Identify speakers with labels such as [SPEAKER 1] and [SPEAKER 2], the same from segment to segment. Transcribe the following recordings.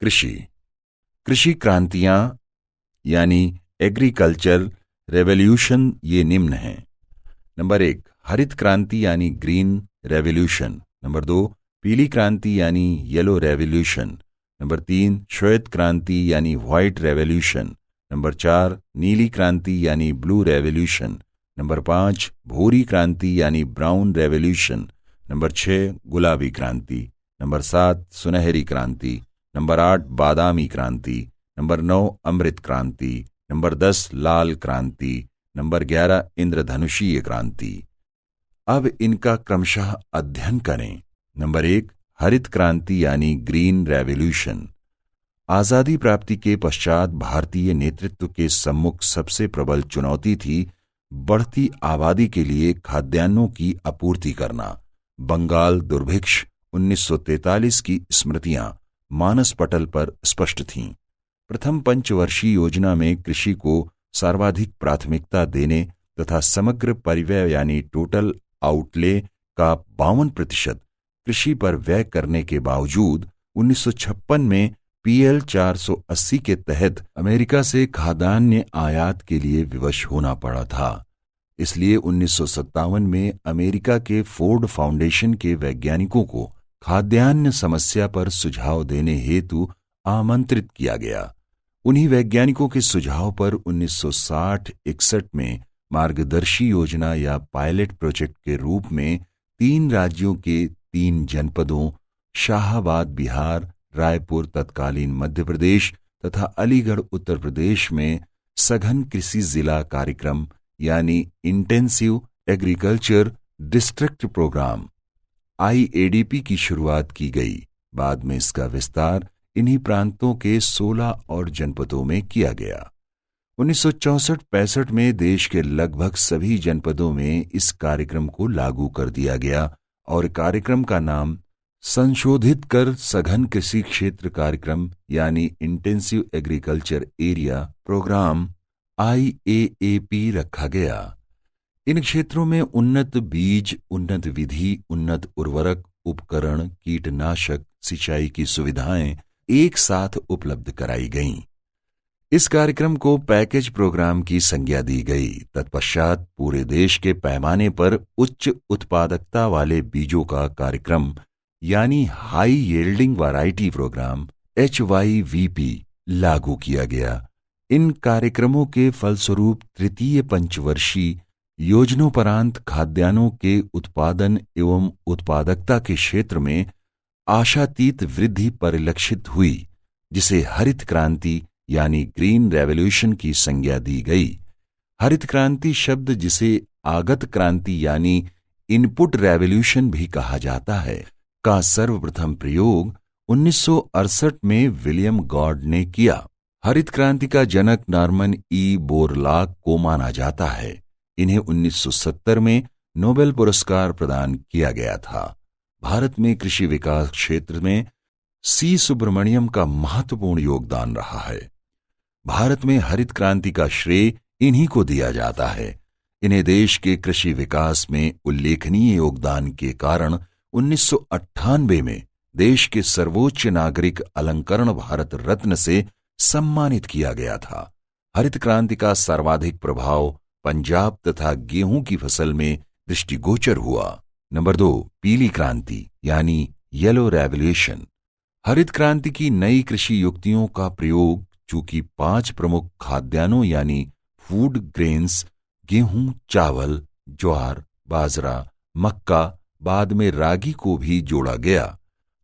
[SPEAKER 1] कृषि कृषि क्रांतियां यानी एग्रीकल्चर रेवोल्यूशन ये निम्न हैं। नंबर 1 हरित क्रांति यानी ग्रीन रेवोल्यूशन। नंबर 2 पीली क्रांति यानी येलो रेवोल्यूशन। नंबर 3 श्वेत क्रांति यानी व्हाइट रेवोल्यूशन। नंबर 4 नीली क्रांति यानी ब्लू रेवोल्यूशन। नंबर 5 भूरी क्रांति यानी ब्राउन रेवोल्यूशन। नंबर 6 गुलाबी क्रांति। नंबर 7 सुनहरी क्रांति। नंबर 8 बादामी क्रांति। नंबर 9 अमृत क्रांति। नंबर 10 लाल क्रांति। नंबर 11 इंद्रधनुषीय क्रांति। अब इनका क्रमशः अध्ययन करें। नंबर 1 हरित क्रांति यानी ग्रीन रेवोल्यूशन। आजादी प्राप्ति के पश्चात भारतीय नेतृत्व के सम्मुख सबसे प्रबल चुनौती थी बढ़ती आबादी के लिए खाद्यान्नों की आपूर्ति करना। बंगाल दुर्भिक्ष 1943 की स्मृतियां मानस पटल पर स्पष्ट थीं। प्रथम पंचवर्षीय योजना में कृषि को सर्वाधिक प्राथमिकता देने तथा समग्र परिव्यय यानी टोटल आउटले का 52% कृषि पर व्यय करने के बावजूद 1956 में PL 480 के तहत अमेरिका से खाद्यान्न आयात के लिए विवश होना पड़ा था। इसलिए 1957 में अमेरिका के फोर्ड फाउंडेशन के वैज्ञानिकों को खाद्यान्न समस्या पर सुझाव देने हेतु आमंत्रित किया गया। उन्हीं वैज्ञानिकों के सुझाव पर 1960-61 में मार्गदर्शी योजना या पायलट प्रोजेक्ट के रूप में 3 राज्यों के 3 जनपदों शाहाबाद बिहार, रायपुर तत्कालीन मध्य प्रदेश तथा अलीगढ़ उत्तर प्रदेश में सघन कृषि जिला कार्यक्रम यानी intensive agriculture district programme IADP की शुरुआत की गई। बाद में इसका विस्तार इन्हीं प्रांतों के 16 और जनपदों में किया गया। 1964-65 में देश के लगभग सभी जनपदों में इस कार्यक्रम को लागू कर दिया गया और कार्यक्रम का नाम संशोधित कर सघन कृषि क्षेत्र कार्यक्रम यानी intensive agriculture area programme IAAP रखा गया। इन क्षेत्रों में उन्नत बीज, उन्नत विधि, उन्नत उर्वरक, उपकरण, कीटनाशक, सिंचाई की सुविधाएं एक साथ उपलब्ध कराई गईं। इस कार्यक्रम को पैकेज प्रोग्राम की संज्ञा दी गई। तत्पश्चात पूरे देश के पैमाने पर उच्च उत्पादकता वाले बीजों का कार्यक्रम यानी high yielding variety programme HYVP लागू किया गया। इन कार्यक्रमों के फलस्वरूप तृतीय पंचवर्षीय योजनोपरांत खाद्यान्नों के उत्पादन एवं उत्पादकता के क्षेत्र में आशातीत वृद्धि परिलक्षित हुई, जिसे हरित क्रांति यानी ग्रीन रेवोल्यूशन की संज्ञा दी गई। हरित क्रांति शब्द जिसे आगत क्रांति यानी इनपुट रेवोल्यूशन भी कहा जाता है का सर्वप्रथम प्रयोग 1968 में विलियम गॉड ने किया। हरित क्रांति का जनक नॉर्मन E. बोरलॉग को माना जाता है। इन्हें 1970 में नोबेल पुरस्कार प्रदान किया गया था। भारत में कृषि विकास क्षेत्र में C. सुब्रमण्यम का महत्वपूर्ण योगदान रहा है। भारत में हरित क्रांति का श्रेय इन्हीं को दिया जाता है। इन्हें देश के कृषि विकास में उल्लेखनीय योगदान के कारण 1998 में देश के सर्वोच्च नागरिक अलंकरण भारत रत्न से सम्मानित किया गया था। हरित क्रांति का सर्वाधिक प्रभाव पंजाब तथा गेहूं की फसल में दृष्टिगोचर हुआ। नंबर 2 पीली क्रांति यानी येलो रेवोल्यूशन। हरित क्रांति की नई कृषि युक्तियों का प्रयोग चूंकि 5 प्रमुख खाद्यान्नों यानी फूड ग्रेन्स गेहूं, चावल, ज्वार, बाजरा, मक्का, बाद में रागी को भी जोड़ा गया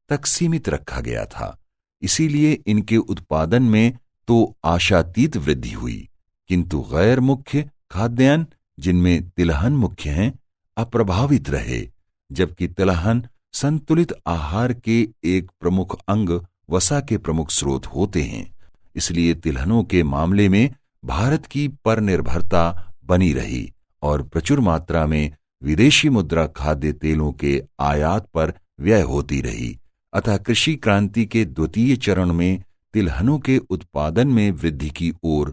[SPEAKER 1] तक सीमित रखा गया था। इसीलिए इनके उत्पादन में तो आशातीत वृद्धि हुई, किंतु गैर मुख्य खाद्यान्न जिनमें तिलहन मुख्य हैं अप्रभावित रहे, जबकि तिलहन संतुलित आहार के एक प्रमुख अंग वसा के प्रमुख स्रोत होते हैं। इसलिए तिलहनों के मामले में भारत की परनिर्भरता बनी रही और प्रचुर मात्रा में विदेशी मुद्रा खाद्य तेलों के आयात पर व्यय होती रही। अतः कृषि क्रांति के द्वितीय चरण में तिलहनों के उत्पादन में वृद्धि की ओर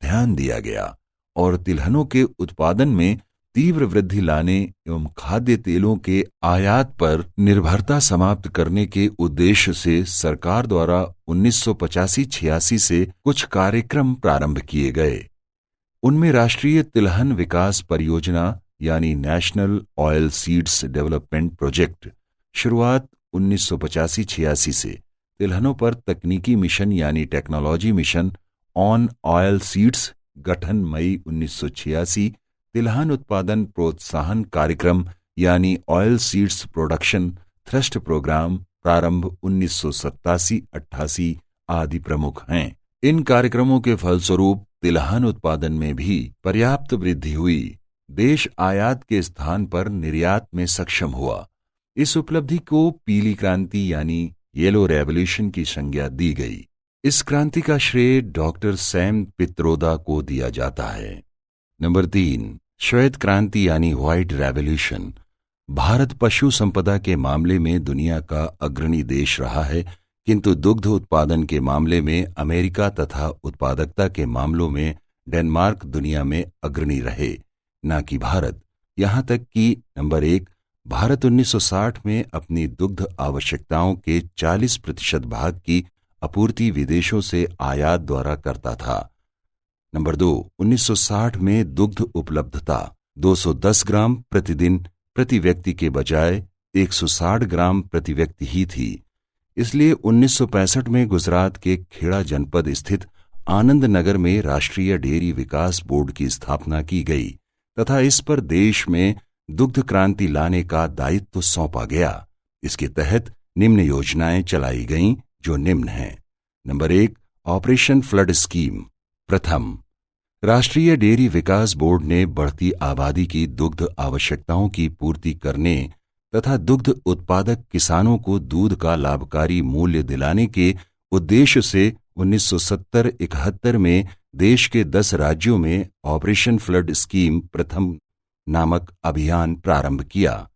[SPEAKER 1] ध्यान दिया गया और तिलहनों के उत्पादन में तीव्र वृद्धि लाने एवं खाद्य तेलों के आयात पर निर्भरता समाप्त करने के उद्देश्य से सरकार द्वारा 1985-86 से कुछ कार्यक्रम प्रारंभ किए गए। उनमें राष्ट्रीय तिलहन विकास परियोजना यानी national oil seeds development project शुरुआत 1985-86 से, तिलहनों पर तकनीकी मिशन यानी technology mission on oil seeds गठन मई 1986, तिलहन उत्पादन प्रोत्साहन कार्यक्रम यानी oil seeds production thrust programme प्रारंभ 1987-88 आदि प्रमुख हैं। इन कार्यक्रमों के फलस्वरूप तिलहन उत्पादन में भी पर्याप्त वृद्धि हुई। देश आयात के स्थान पर निर्यात में सक्षम हुआ। इस उपलब्धि को पीली क्रांति यानी येलो रेवोल्यूशन की संज्ञा दी गई। इस क्रांति का श्रेय डॉक्टर सैम पित्रोदा को दिया जाता है। नंबर 3, श्वेत क्रांति यानी व्हाइट रेवोल्यूशन। भारत पशु संपदा के मामले में दुनिया का अग्रणी देश रहा है, किंतु दुग्ध उत्पादन के मामले में अमेरिका तथा उत्पादकता के मामलों में डेनमार्क दुनिया में अग्रणी रहे, न कि भारत। यहाँ तक कि नंबर 1, भारत 1960 में अपनी दुग्ध आवश्यकताओं के 40% भाग की आपूर्ति विदेशों से आयात द्वारा करता था। नंबर 2, 1960 में दुग्ध उपलब्धता 210 ग्राम प्रतिदिन प्रति व्यक्ति के बजाय 160 ग्राम प्रति व्यक्ति ही थी। इसलिए 1965 में गुजरात के खेड़ा जनपद स्थित आनंद नगर में राष्ट्रीय डेयरी विकास बोर्ड की स्थापना की गई तथा इस पर देश में दुग्ध क्रांति लाने का दायित्व सौंपा गया। इसके तहत निम्न योजनाएं चलाई गईं जो निम्न हैं। Number 1, operation flood scheme. प्रथम, राष्ट्रीय डेयरी विकास बोर्ड ने बढ़ती आबादी की दुग्ध आवश्यकताओं की पूर्ति करने तथा दुग्ध उत्पादक किसानों को दूध का लाभकारी मूल्य दिलाने के उद्देश्य से 1970-71 में देश के 10 राज्यों में ऑपरेशन फ्लड स्कीम प्रथम नामक अभियान प्रारंभ किया।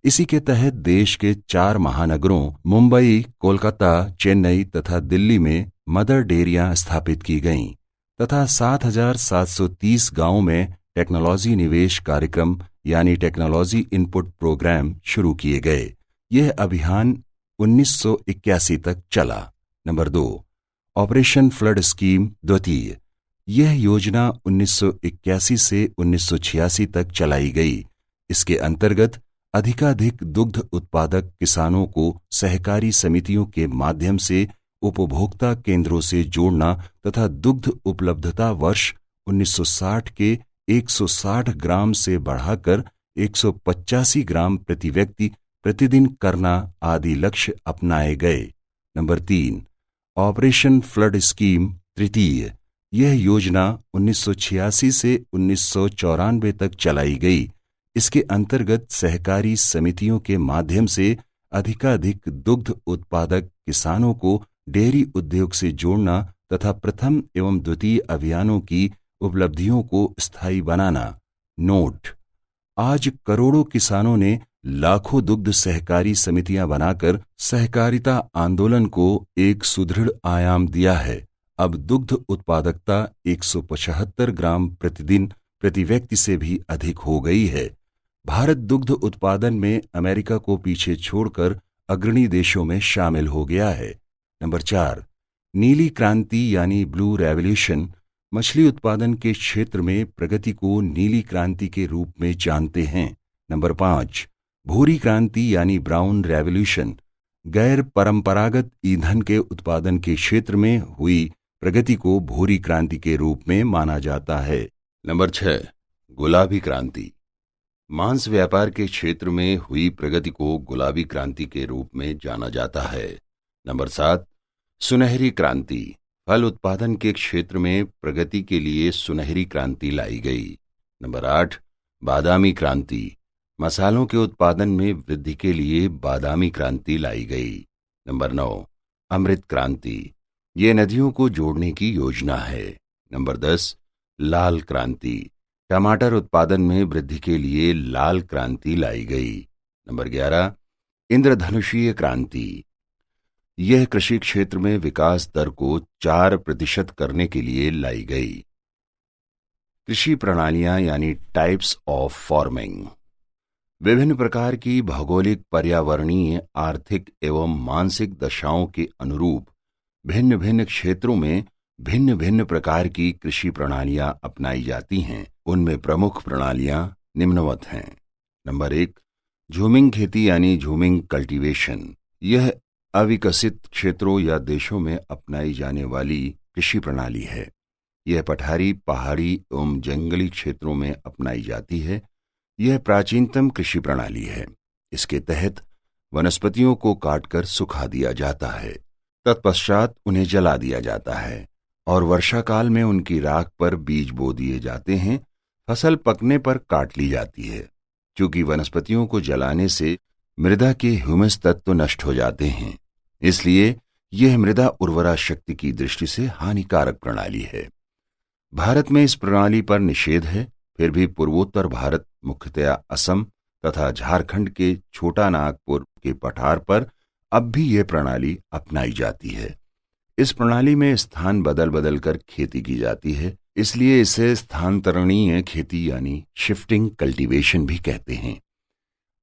[SPEAKER 1] इसी के तहत देश के 4 महानगरों मुंबई, कोलकाता, चेन्नई तथा दिल्ली में मदर डेयरियां स्थापित की गईं तथा 7,730 गांवों में टेक्नोलॉजी निवेश कार्यक्रम यानी टेक्नोलॉजी इनपुट प्रोग्राम शुरू किए गए। यह अभियान 1981 तक चला। नंबर 2, ऑपरेशन फ्लड स्कीम द्वितीय। यह योजना 1981 से 1986 तक चलाई गई। इसके अंतर्गत अधिकाधिक दुग्ध उत्पादक किसानों को सहकारी समितियों के माध्यम से उपभोक्ता केंद्रों से जोड़ना तथा दुग्ध उपलब्धता वर्ष 1960 के 160 ग्राम से बढ़ाकर 185 ग्राम प्रति व्यक्ति प्रतिदिन करना आदि लक्ष्य अपनाए गए। नंबर 3, ऑपरेशन फ्लड स्कीम तृतीय। यह योजना 1986 से 1994 तक चलाई गई। इसके अंतर्गत सहकारी समितियों के माध्यम से अधिकाधिक दुग्ध उत्पादक किसानों को डेयरी उद्योग से जोड़ना तथा प्रथम एवं द्वितीय अभियानों की उपलब्धियों को स्थायी बनाना। नोट: आज करोड़ों किसानों ने लाखों दुग्ध सहकारी समितियां बनाकर सहकारिता आंदोलन को एक सुदृढ़ आयाम दिया है। अब दुग्ध उत्पादकता 175 ग्राम प्रतिदिन प्रति व्यक्ति से भी अधिक हो गई है। भारत दुग्ध उत्पादन में अमेरिका को पीछे छोड़कर अग्रणी देशों में शामिल हो गया है। नंबर 4, नीली क्रांति यानी ब्लू रेवोल्यूशन। मछली उत्पादन के क्षेत्र में प्रगति को नीली क्रांति के रूप में जानते हैं। नंबर 5, भूरी क्रांति यानी ब्राउन रेवोल्यूशन। गैर परंपरागत ईंधन के उत्पादन के क्षेत्र में हुई प्रगति को भूरी क्रांति के रूप में माना जाता है। नंबर 6, गुलाबी क्रांति। मांस व्यापार के क्षेत्र में हुई प्रगति को गुलाबी क्रांति के रूप में जाना जाता है। नंबर 7, सुनहरी क्रांति। फल उत्पादन के क्षेत्र में प्रगति के लिए सुनहरी क्रांति लाई गई। नंबर 8, बादामी क्रांति। मसालों के उत्पादन में वृद्धि के लिए बादामी क्रांति लाई गई। नंबर 9, अमृत क्रांति। ये नदियों को जोड़ने की योजना है। नंबर 10, लाल क्रांति। टमाटर उत्पादन में वृद्धि के लिए लाल क्रांति लाई गई। नंबर 11, इंद्रधनुषीय क्रांति। यह कृषि क्षेत्र में विकास दर को 4% करने के लिए लाई गई। कृषि प्रणालियां यानी टाइप्स ऑफ फार्मिंग। विभिन्न प्रकार की भौगोलिक, पर्यावरणीय, आर्थिक एवं मानसिक दशाओं के अनुरूप भिन्न भिन्न क्षेत्रों में भिन्न भिन्न प्रकार की कृषि प्रणालियां अपनाई जाती हैं। उनमें प्रमुख प्रणालियां निम्नवत हैं। नंबर 1, झूमिंग खेती यानी झूमिंग कल्टीवेशन। यह अविकसित क्षेत्रों या देशों में अपनाई जाने वाली कृषि प्रणाली है। यह पठारी, पहाड़ी एवं जंगली क्षेत्रों में अपनाई जाती है। यह प्राचीनतम कृषि प्रणाली है। इसके तहत वनस्पतियों को काटकर सुखा दिया जाता है, तत्पश्चात उन्हें जला दिया जाता है और वर्षा काल में उनकी राख पर बीज बो दिए जाते हैं। फसल पकने पर काट ली जाती है। क्योंकि वनस्पतियों को जलाने से मृदा के ह्यूमस तत्व नष्ट हो जाते हैं, इसलिए यह मृदा उर्वरा शक्ति की दृष्टि से हानिकारक प्रणाली है। भारत में इस प्रणाली पर निषेध है, फिर भी पूर्वोत्तर भारत, मुख्यतया असम तथा झारखंड के छोटा नागपुर के पठार पर अब भी यह प्रणाली अपनाई जाती है। इस प्रणाली में स्थान बदल बदल कर खेती की जाती है, इसलिए इसे स्थानांतरणीय खेती यानी शिफ्टिंग कल्टीवेशन भी कहते हैं।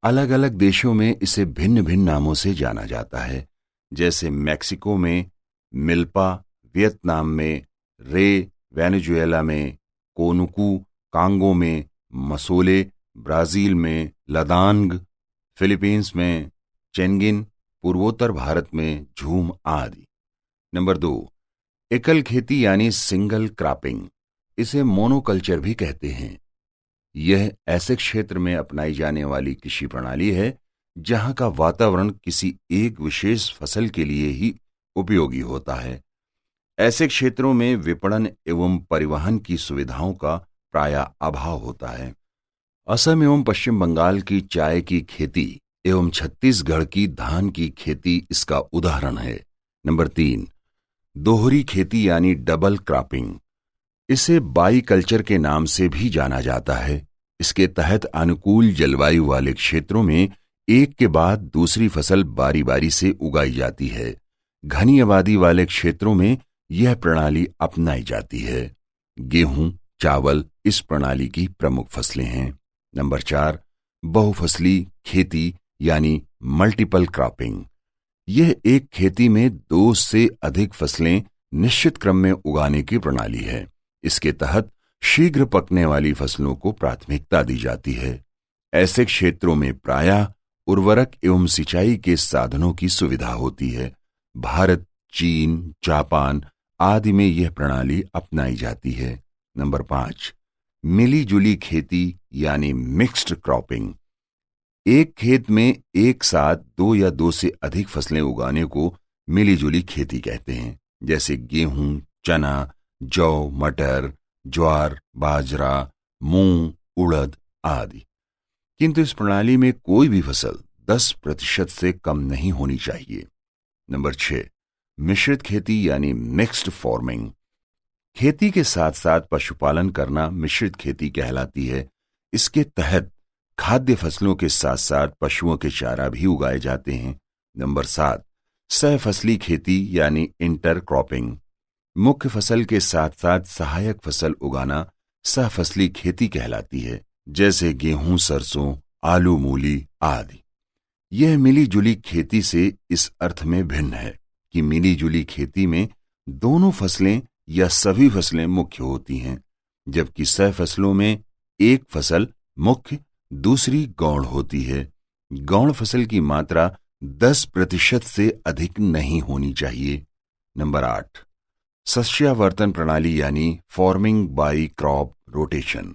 [SPEAKER 1] अलग अलग देशों में इसे भिन्न भिन्न नामों से जाना जाता है, जैसे मैक्सिको में मिल्पा, वियतनाम में रे, वेनेजुएला में कोनुकू, कांगो में मसोले, ब्राजील में लदांग, फिलीपींस में चेंगिन, पूर्वोत्तर भारत में झूम आदि। नंबर 2, एकल खेती यानी सिंगल क्रॉपिंग। इसे मोनोकल्चर भी कहते हैं। यह ऐसे क्षेत्र में अपनाई जाने वाली कृषि प्रणाली है जहां का वातावरण किसी एक विशेष फसल के लिए ही उपयोगी होता है। ऐसे क्षेत्रों में विपणन एवं परिवहन की सुविधाओं का प्रायः अभाव होता है। असम एवं पश्चिम बंगाल की चाय की खेती एवं छत्तीसगढ़ की धान की खेती इसका उदाहरण है। नंबर 3, दोहरी खेती यानी डबल क्रॉपिंग। इसे बाई कल्चर के नाम से भी जाना जाता है। इसके तहत अनुकूल जलवायु वाले क्षेत्रों में एक के बाद दूसरी फसल बारी बारी से उगाई जाती है। घनी आबादी वाले क्षेत्रों में यह प्रणाली अपनाई जाती है। गेहूं, चावल इस प्रणाली की प्रमुख फसलें हैं। नंबर 4, बहुफसली खेती यानी मल्टीपल क्रॉपिंग। यह एक खेती में 2 से अधिक फसलें निश्चित क्रम में उगाने की प्रणाली है। इसके तहत शीघ्र पकने वाली फसलों को प्राथमिकता दी जाती है। ऐसे क्षेत्रों में प्रायः उर्वरक एवं सिंचाई के साधनों की सुविधा होती है। भारत, चीन, जापान आदि में यह प्रणाली अपनाई जाती है। नंबर 5, मिली जुली खेती यानी मिक्स्ड क्रॉपिंग। एक खेत में एक साथ 2 या 2 से अधिक फसलें उगाने को मिली जुली खेती कहते हैं, जैसे गेहूं, चना, जौ, मटर, ज्वार, बाजरा, मूंग, उड़द आदि। किंतु इस प्रणाली में कोई भी फसल 10% से कम नहीं होनी चाहिए। नंबर 6, मिश्रित खेती यानी मिक्स्ड फार्मिंग। खेती के साथ साथ पशुपालन करना मिश्रित खेती कहलाती है। इसके तहत खाद्य फसलों के साथ साथ पशुओं के चारा भी उगाए जाते हैं। नंबर 7, सहफसली खेती यानी इंटर क्रॉपिंग। मुख्य फसल के साथ साथ सहायक फसल उगाना सहफसली खेती कहलाती है, जैसे गेहूं, सरसों, आलू, मूली आदि। यह मिली जुली खेती से इस अर्थ में भिन्न है कि मिली जुली खेती में दोनों फसलें या सभी फसलें मुख्य होती हैं, जबकि सहफसलों में एक फसल मुख्य, दूसरी गौण होती है। गौण फसल की मात्रा 10% से अधिक नहीं होनी चाहिए। नंबर 8, सस्यावर्तन प्रणाली यानी फार्मिंग बाई क्रॉप रोटेशन।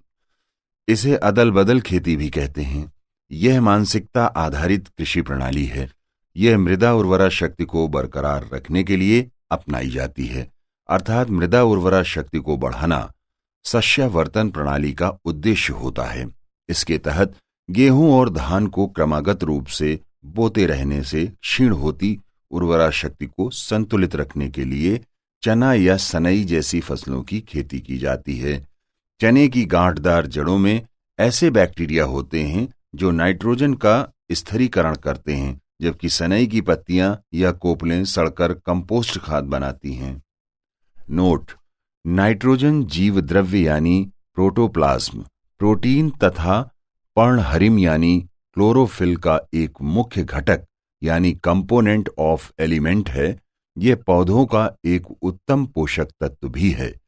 [SPEAKER 1] इसे अदल बदल खेती भी कहते हैं। यह मानसिकता आधारित कृषि प्रणाली है। यह मृदा उर्वरा शक्ति को बरकरार रखने के लिए अपनाई जाती है, अर्थात मृदा उर्वरा शक्ति को बढ़ाना सस्यावर्तन प्रणाली का उद्देश्य होता है। इसके तहत गेहूं और धान को क्रमागत रूप से बोते रहने से क्षीण होती उर्वरा शक्ति को संतुलित रखने के लिए चना या सनई जैसी फसलों की खेती की जाती है। चने की गांठदार जड़ों में ऐसे बैक्टीरिया होते हैं जो नाइट्रोजन का स्थिरीकरण करते हैं, जबकि सनई की पत्तियां या कोपलें सड़कर कंपोस्ट खाद बनाती हैं। नोट: नाइट्रोजन जीव द्रव्य यानी प्रोटोप्लाज्म प्रोटीन तथा पर्णहरिम यानी क्लोरोफिल का एक मुख्य घटक यानी कंपोनेंट ऑफ एलिमेंट है। यह पौधों का एक उत्तम पोषक तत्व भी है,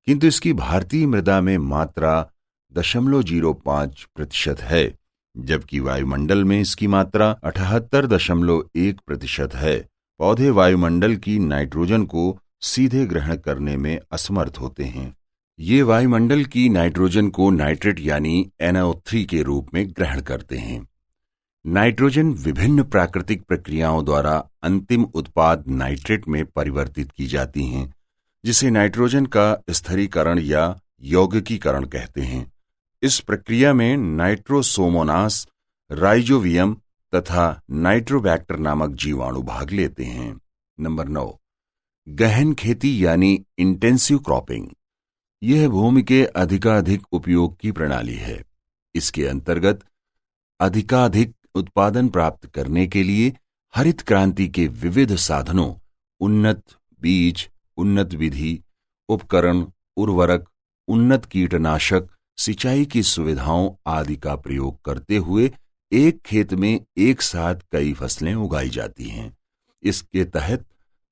[SPEAKER 1] किंतु इसकी भारतीय मृदा में मात्रा 0.05% है, जबकि वायुमंडल में इसकी मात्रा 78.1% है। पौधे वायुमंडल की नाइट्रोजन को सीधे ग्रहण करने में असमर्थ होते हैं। ये वायुमंडल की नाइट्रोजन को नाइट्रेट यानी NO3 के रूप में ग्रहण करते हैं। नाइट्रोजन विभिन्न प्राकृतिक प्रक्रियाओं द्वारा अंतिम उत्पाद नाइट्रेट में परिवर्तित की जाती हैं, जिसे नाइट्रोजन का स्थिरीकरण या यौगिकीकरण कहते हैं। इस प्रक्रिया में नाइट्रोसोमोनास, राइजोवियम तथा नाइट्रोबैक्टर नामक जीवाणु भाग लेते हैं। नंबर 9, गहन खेती यानी इंटेंसिव क्रॉपिंग। यह भूमि के अधिकाधिक उपयोग की प्रणाली है। इसके अंतर्गत अधिकाधिक उत्पादन प्राप्त करने के लिए हरित क्रांति के विविध साधनों, उन्नत बीज, उन्नत विधि, उपकरण, उर्वरक, उन्नत कीटनाशक, सिंचाई की सुविधाओं आदि का प्रयोग करते हुए एक खेत में एक साथ कई फसलें उगाई जाती हैं। इसके तहत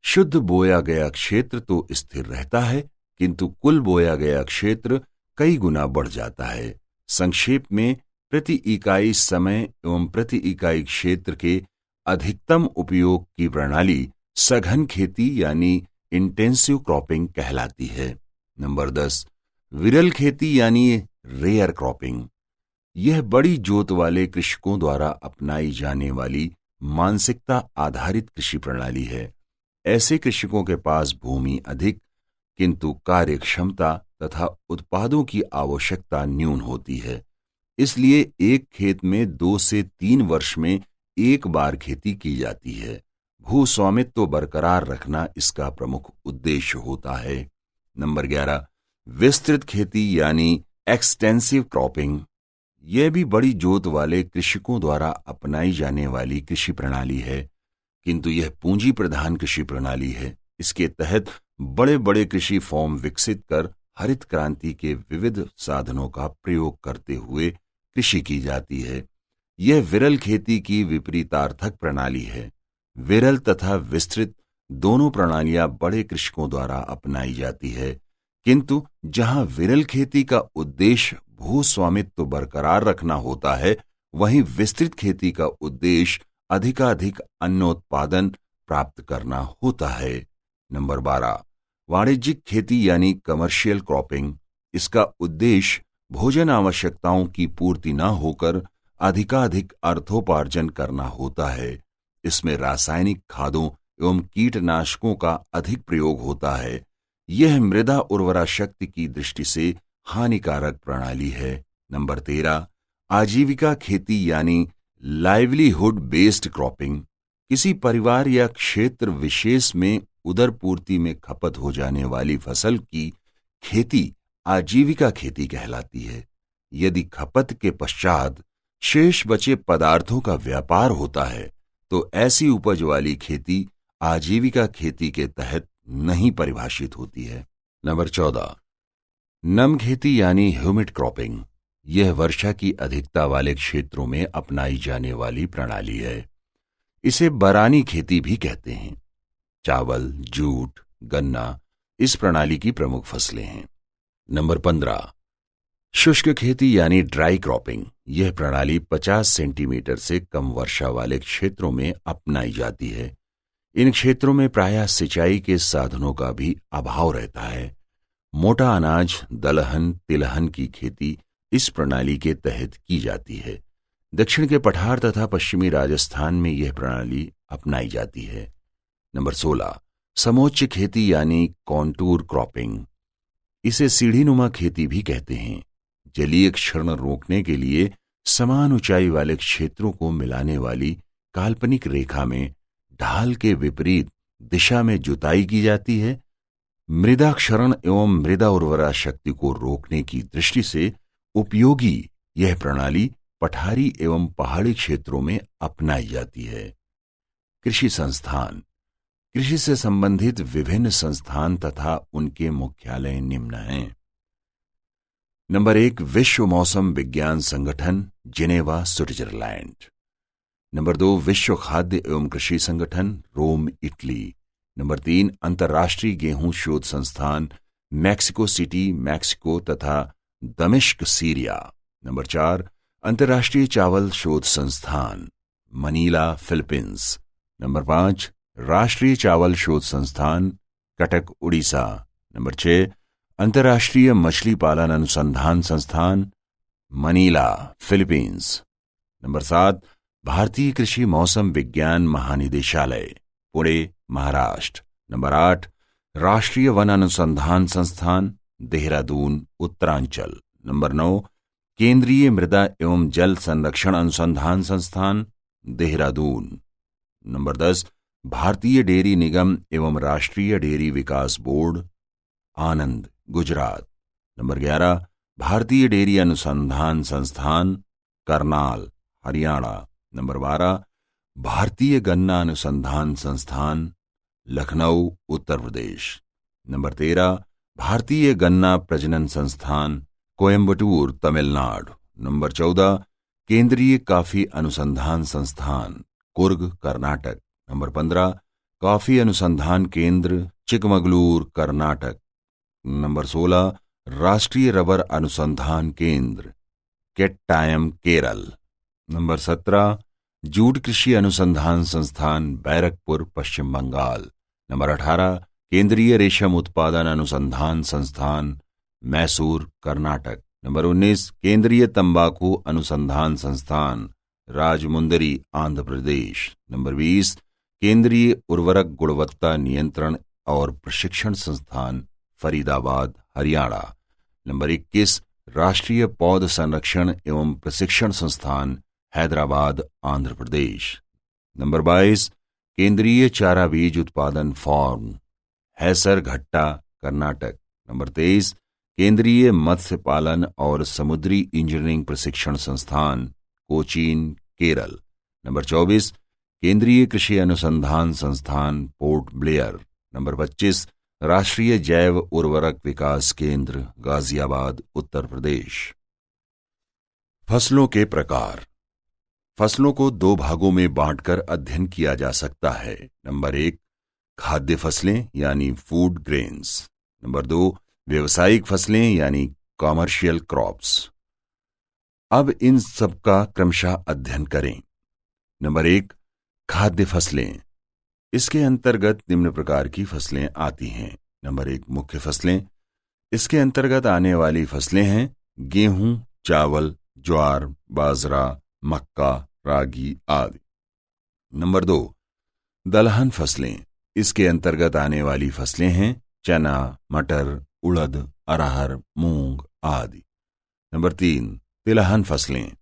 [SPEAKER 1] शुद्ध बोया गया क्षेत्र तो स्थिर रहता है, किंतु कुल बोया गया क्षेत्र कई गुना बढ़ जाता है। संक्षेप में प्रति इकाई समय एवं प्रति इकाई क्षेत्र के अधिकतम उपयोग की प्रणाली सघन खेती यानी इंटेंसिव क्रॉपिंग कहलाती है। नंबर 10, विरल खेती यानी रेयर क्रॉपिंग। यह बड़ी जोत वाले कृषकों द्वारा अपनाई जाने वाली मानसिकता आधारित कृषि प्रणाली है। ऐसे कृषकों के पास भूमि अधिक, किंतु कार्य क्षमता तथा उत्पादों की आवश्यकता न्यून होती है। इसलिए एक खेत में 2 से 3 वर्ष में एक बार खेती की जाती है। भू स्वामित्व बरकरार रखना इसका प्रमुख उद्देश्य होता है। नंबर 11, विस्तृत खेती यानी एक्सटेंसिव क्रॉपिंग। यह भी बड़ी जोत वाले कृषकों द्वारा अपनाई जाने वाली कृषि प्रणाली है, किंतु यह पूंजी प्रधान कृषि प्रणाली है। इसके तहत बड़े बड़े कृषि फॉर्म विकसित कर हरित क्रांति के विविध साधनों का प्रयोग करते हुए कृषि की जाती है। यह विरल खेती की विपरीतार्थक प्रणाली है। विरल तथा विस्तृत दोनों प्रणालियां बड़े कृषकों द्वारा अपनाई जाती है, किंतु जहां विरल खेती का उद्देश्य भू स्वामित्व बरकरार रखना होता है, वहीं विस्तृत खेती का उद्देश्य अधिकाधिक अन्नोत्पादन प्राप्त करना होता है। नंबर 12, वाणिज्यिक खेती यानी कमर्शियल क्रॉपिंग। इसका उद्देश्य भोजन आवश्यकताओं की पूर्ति न होकर अधिकाधिक अर्थोपार्जन करना होता है। इसमें रासायनिक खादों एवं कीटनाशकों का अधिक प्रयोग होता है। यह मृदा उर्वरा शक्ति की दृष्टि से हानिकारक प्रणाली है। नंबर 13, आजीविका खेती यानी लाइवलीहुड बेस्ड क्रॉपिंग। किसी परिवार या क्षेत्र विशेष में उदरपूर्ति में खपत हो जाने वाली फसल की खेती आजीविका खेती कहलाती है। यदि खपत के पश्चात शेष बचे पदार्थों का व्यापार होता है, तो ऐसी उपज वाली खेती आजीविका खेती के तहत नहीं परिभाषित होती है। नंबर 14, नम खेती यानी ह्यूमिड क्रॉपिंग। यह वर्षा की अधिकता वाले क्षेत्रों में अपनाई जाने वाली प्रणाली है। इसे बरानी खेती भी कहते हैं। चावल, जूट, गन्ना इस प्रणाली की प्रमुख फसलें हैं। नंबर 15, शुष्क खेती यानी ड्राई क्रॉपिंग। यह प्रणाली 50 सेंटीमीटर से कम वर्षा वाले क्षेत्रों में अपनाई जाती है। इन क्षेत्रों में प्रायः सिंचाई के साधनों का भी अभाव रहता है। मोटा अनाज, दलहन, तिलहन की खेती इस प्रणाली के तहत की जाती है। दक्षिण के पठार तथा पश्चिमी राजस्थान में यह प्रणाली अपनाई जाती है। नंबर 16, समोच्च खेती यानी कॉन्टूर क्रॉपिंग। इसे सीढ़ीनुमा खेती भी कहते हैं। जलीय क्षरण रोकने के लिए समान ऊंचाई वाले क्षेत्रों को मिलाने वाली काल्पनिक रेखा में ढाल के विपरीत दिशा में जुताई की जाती है। मृदा क्षरण एवं मृदा उर्वरा शक्ति को रोकने की दृष्टि से उपयोगी यह प्रणाली पठारी एवं पहाड़ी क्षेत्रों में अपनाई जाती है। कृषि संस्थान। कृषि से संबंधित विभिन्न संस्थान तथा उनके मुख्यालय निम्न हैं। नंबर 1 विश्व मौसम विज्ञान संगठन जिनेवा स्विट्जरलैंड। नंबर 2 विश्व खाद्य एवं कृषि संगठन रोम इटली। नंबर 3 अंतर्राष्ट्रीय गेहूं शोध संस्थान मैक्सिको सिटी मैक्सिको तथा दमिश्क सीरिया। नंबर 4 अंतर्राष्ट्रीय चावल शोध संस्थान मनीला फिलीपींस। नंबर 5 राष्ट्रीय चावल शोध संस्थान कटक उड़ीसा। नंबर 6 अंतर्राष्ट्रीय मछली पालन अनुसंधान संस्थान मनीला फिलीपींस। नंबर 7 भारतीय कृषि मौसम विज्ञान महानिदेशालय पुणे महाराष्ट्र। नंबर 8 राष्ट्रीय वन अनुसंधान संस्थान देहरादून उत्तरांचल। नंबर 9 केंद्रीय मृदा एवं जल संरक्षण अनुसंधान संस्थान देहरादून। नंबर 10 भारतीय डेयरी निगम एवं राष्ट्रीय डेयरी विकास बोर्ड आनंद गुजरात। नंबर 11 भारतीय डेयरी अनुसंधान संस्थान करनाल हरियाणा। नंबर 12 भारतीय गन्ना अनुसंधान संस्थान लखनऊ उत्तर प्रदेश। नंबर 13 भारतीय गन्ना प्रजनन संस्थान कोयंबटूर तमिलनाडु। नंबर 14 केंद्रीय कॉफी अनुसंधान संस्थान कुर्ग कर्नाटक। नंबर 15 कॉफी अनुसंधान केंद्र चिकमगलूर कर्नाटक। नंबर 16 राष्ट्रीय रबर अनुसंधान केंद्र केट्टायम केरल। नंबर 17 जूट कृषि अनुसंधान संस्थान बैरकपुर पश्चिम बंगाल। नंबर 18 केंद्रीय रेशम उत्पादन अनुसंधान संस्थान मैसूर कर्नाटक। नंबर 19 केंद्रीय तंबाकू अनुसंधान संस्थान राजमुंदरी आंध्र प्रदेश। नंबर 20 केंद्रीय उर्वरक गुणवत्ता नियंत्रण और प्रशिक्षण संस्थान फरीदाबाद हरियाणा। नंबर 21 राष्ट्रीय पौध संरक्षण एवं प्रशिक्षण संस्थान हैदराबाद आंध्र प्रदेश। नंबर 22 केंद्रीय चारा बीज उत्पादन फॉर्म हैसरघट्टा कर्नाटक। नंबर 23 केंद्रीय मत्स्य पालन और समुद्री इंजीनियरिंग प्रशिक्षण संस्थान कोचीन केरल। नंबर 24 केंद्रीय कृषि अनुसंधान संस्थान पोर्ट ब्लेयर। नंबर 25 राष्ट्रीय जैव उर्वरक विकास केंद्र गाजियाबाद उत्तर प्रदेश। फसलों के प्रकार। फसलों को 2 भागों में बांटकर अध्ययन किया जा सकता है। नंबर 1 खाद्य फसलें यानी फूड ग्रेन्स। नंबर 2 व्यवसायिक फसलें यानी कॉमर्शियल क्रॉप्स। अब इन सब का क्रमशः अध्ययन करें। नंबर 1 खाद्य फसलें। इसके अंतर्गत निम्न प्रकार की फसलें आती हैं। नंबर 1 मुख्य फसलें। इसके अंतर्गत आने वाली फसलें हैं गेहूं चावल ज्वार बाजरा मक्का रागी आदि। नंबर 2 दलहन फसलें। इसके अंतर्गत आने वाली फसलें हैं चना मटर उड़द अरहर मूंग आदि। नंबर 3 तिलहन फसलें।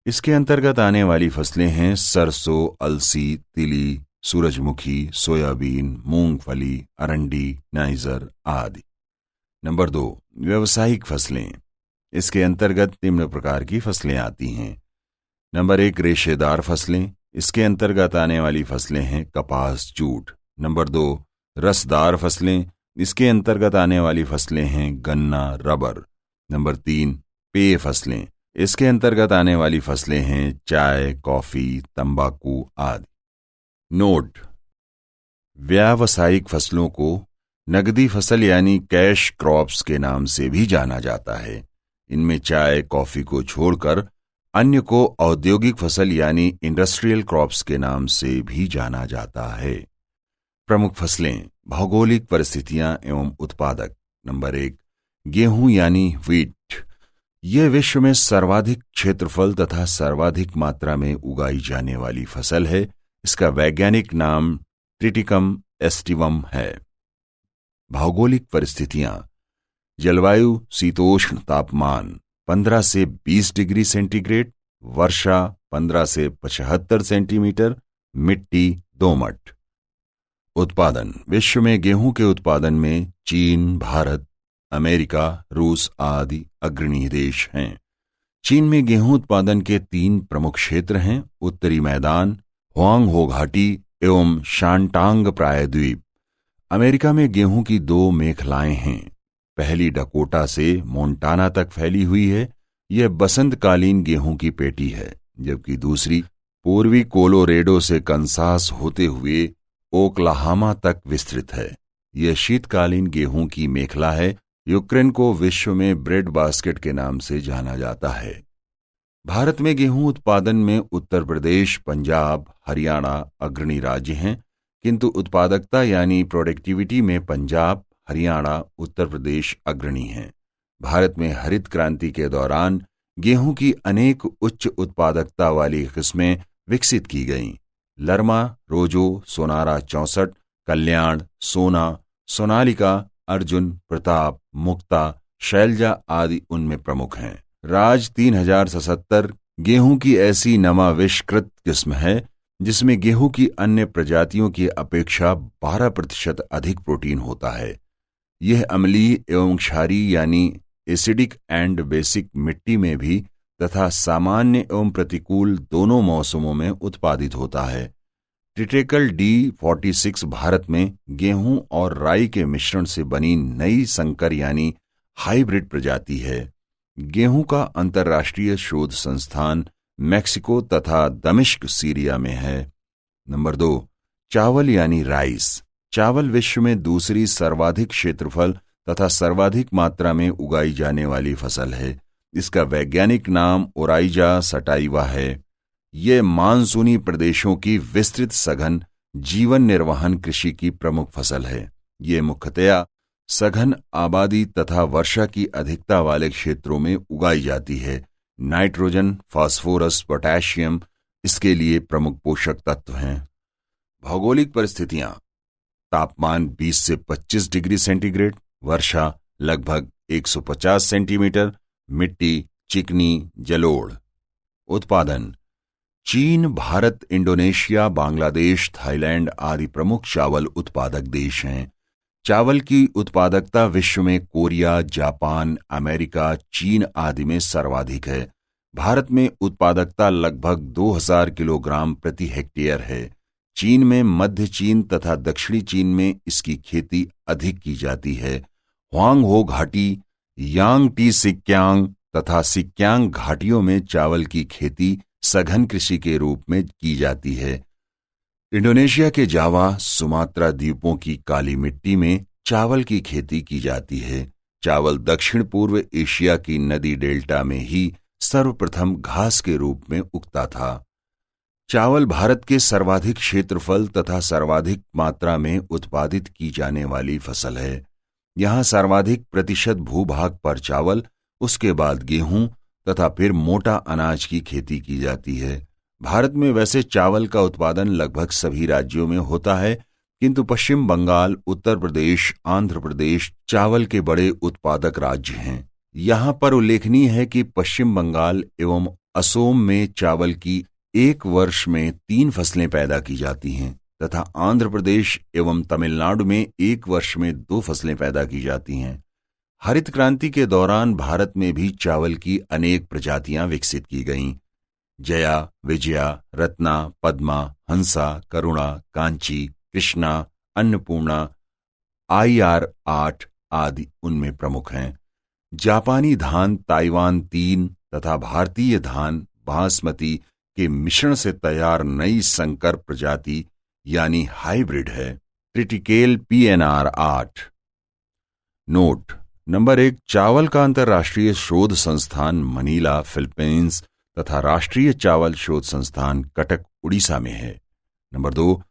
[SPEAKER 1] इसके अंतर्गत आने वाली फसलें हैं सरसों अलसी तिली सूरजमुखी सोयाबीन मूंगफली अरंडी नाइजर आदि। नंबर 2 व्यावसायिक फसलें। इसके अंतर्गत निम्न प्रकार की फसलें आती हैं। नंबर 1 रेशेदार फसलें। इसके अंतर्गत आने वाली फसलें हैं कपास जूट। नंबर 2 रसदार फसलें। इसके अंतर्गत आने वाली फसलें हैं गन्ना रबर। नंबर 3 पेय फसलें। इसके अंतर्गत आने वाली फसलें हैं चाय कॉफी तंबाकू आदि। नोट व्यावसायिक फसलों को नगदी फसल यानी कैश क्रॉप्स के नाम से भी जाना जाता है। इनमें चाय कॉफी को छोड़कर अन्य को औद्योगिक फसल यानी इंडस्ट्रियल क्रॉप्स के नाम से भी जाना जाता है। प्रमुख फसलें भौगोलिक परिस्थितियां एवं उत्पादक। नंबर 1 गेहूं यानी व्हीट। यह विश्व में सर्वाधिक क्षेत्रफल तथा सर्वाधिक मात्रा में उगाई जाने वाली फसल है। इसका वैज्ञानिक नाम ट्रिटिकम एस्टिवम है। भौगोलिक परिस्थितियां जलवायु शीतोष्ण तापमान 15 से 20 डिग्री सेंटीग्रेड वर्षा 15 से 75 सेंटीमीटर मिट्टी दोमट। उत्पादन विश्व में गेहूं के उत्पादन में चीन भारत अमेरिका रूस आदि अग्रणी देश हैं। चीन में गेहूं उत्पादन के 3 प्रमुख क्षेत्र हैं उत्तरी मैदान हुआंगहो घाटी एवं शांटांग प्रायद्वीप। अमेरिका में गेहूं की 2 मेखलाएं हैं। पहली डकोटा से मोंटाना तक फैली हुई है। यह बसंतकालीन गेहूं की पेटी है, जबकि दूसरी पूर्वी कोलोरेडो से कंसास होते हुए ओक्लाहामा तक विस्तृत है। यह शीतकालीन गेहूं की मेखला है। यूक्रेन को विश्व में ब्रेड बास्केट के नाम से जाना जाता है। भारत में गेहूं उत्पादन में उत्तर प्रदेश, पंजाब, हरियाणा अग्रणी राज्य हैं, किंतु उत्पादकता यानी प्रोडक्टिविटी में पंजाब, हरियाणा, उत्तर प्रदेश अग्रणी हैं। भारत में हरित क्रांति के दौरान गेहूं की अनेक उच्च उत्पादकता वाली किस्में विकसित की गईं। लरमा, रोजो, सोनारा 64, कल्याण, सोना, सोनालिका, अर्जुन, प्रताप, मुक्ता, शैलजा आदि उनमें प्रमुख हैं। राज 3077 गेहूं की ऐसी नमाविष्कृत किस्म है जिसमें गेहूं की अन्य प्रजातियों की अपेक्षा 12% अधिक प्रोटीन होता है। यह अम्लीय एवं क्षारीय यानी एसिडिक एंड बेसिक मिट्टी में भी तथा सामान्य एवं प्रतिकूल दोनों मौसमों में उत्पादित होता है। ट्रिटिकल D46 भारत में गेहूं और राई के मिश्रण से बनी नई संकर यानी हाइब्रिड प्रजाति है। गेहूं का अंतर्राष्ट्रीय शोध संस्थान मैक्सिको तथा दमिश्क, सीरिया में है। नंबर 2, चावल यानी राइस। चावल विश्व में दूसरी सर्वाधिक क्षेत्रफल तथा सर्वाधिक मात्रा में उगाई जाने वाली फसल है। इसका वैज्ञानिक नाम ओराइजा सटाइवा है। ये मानसूनी प्रदेशों की विस्तृत सघन जीवन निर्वहन कृषि की प्रमुख फसल है। ये मुख्यतया सघन आबादी तथा वर्षा की अधिकता वाले क्षेत्रों में उगाई जाती है। नाइट्रोजन, फास्फोरस, पोटेशियम इसके लिए प्रमुख पोषक तत्व हैं। भौगोलिक परिस्थितियां: तापमान 20 से 25 डिग्री सेंटीग्रेड, वर्षा लगभग 150 सेंटीमीटर, मिट्टी चिकनी जलोढ़। उत्पादन: चीन, भारत, इंडोनेशिया, बांग्लादेश, थाईलैंड आदि प्रमुख चावल उत्पादक देश हैं। चावल की उत्पादकता विश्व में कोरिया, जापान, अमेरिका, चीन आदि में सर्वाधिक है। भारत में उत्पादकता लगभग 2000 किलोग्राम प्रति हेक्टेयर है। चीन में मध्य चीन तथा दक्षिणी चीन में इसकी खेती अधिक की जाती है। ह्वांगहो घाटी, यांगटी सिक्यांग तथा सिक्यांग घाटियों में चावल की खेती सघन कृषि के रूप में की जाती है। इंडोनेशिया के जावा, सुमात्रा द्वीपों की काली मिट्टी में चावल की खेती की जाती है। चावल दक्षिण पूर्व एशिया की नदी डेल्टा में ही सर्वप्रथम घास के रूप में उगता था। चावल भारत के सर्वाधिक क्षेत्रफल तथा सर्वाधिक मात्रा में उत्पादित की जाने वाली फसल है। यहाँ सर्वाधिक प्रतिशत भूभाग पर चावल, उसके बाद गेहूं तथा फिर मोटा अनाज की खेती की जाती है। भारत में वैसे चावल का उत्पादन लगभग सभी राज्यों में होता है, किंतु पश्चिम बंगाल, उत्तर प्रदेश, आंध्र प्रदेश चावल के बड़े उत्पादक राज्य हैं। यहाँ पर उल्लेखनीय है कि पश्चिम बंगाल एवं असोम में चावल की एक वर्ष में 3 फसलें पैदा की जाती हैं तथा आंध्र प्रदेश एवं तमिलनाडु में एक वर्ष में 2 फसलें पैदा की जाती हैं। हरित क्रांति के दौरान भारत में भी चावल की अनेक प्रजातियां विकसित की गईं। जया, विजया, रत्ना, पद्मा, हंसा, करुणा, कांची, कृष्णा, अन्नपूर्णा, IR8 आदि उनमें प्रमुख हैं। जापानी धान ताइवान 3 तथा भारतीय धान बासमती के मिश्रण से तैयार नई संकर प्रजाति यानी हाइब्रिड है। Triticale PNR 8। नोट: नंबर 1, चावल का अंतर्राष्ट्रीय शोध संस्थान मनीला, फिलीपींस तथा राष्ट्रीय चावल शोध संस्थान कटक, उड़ीसा में है। नंबर 2,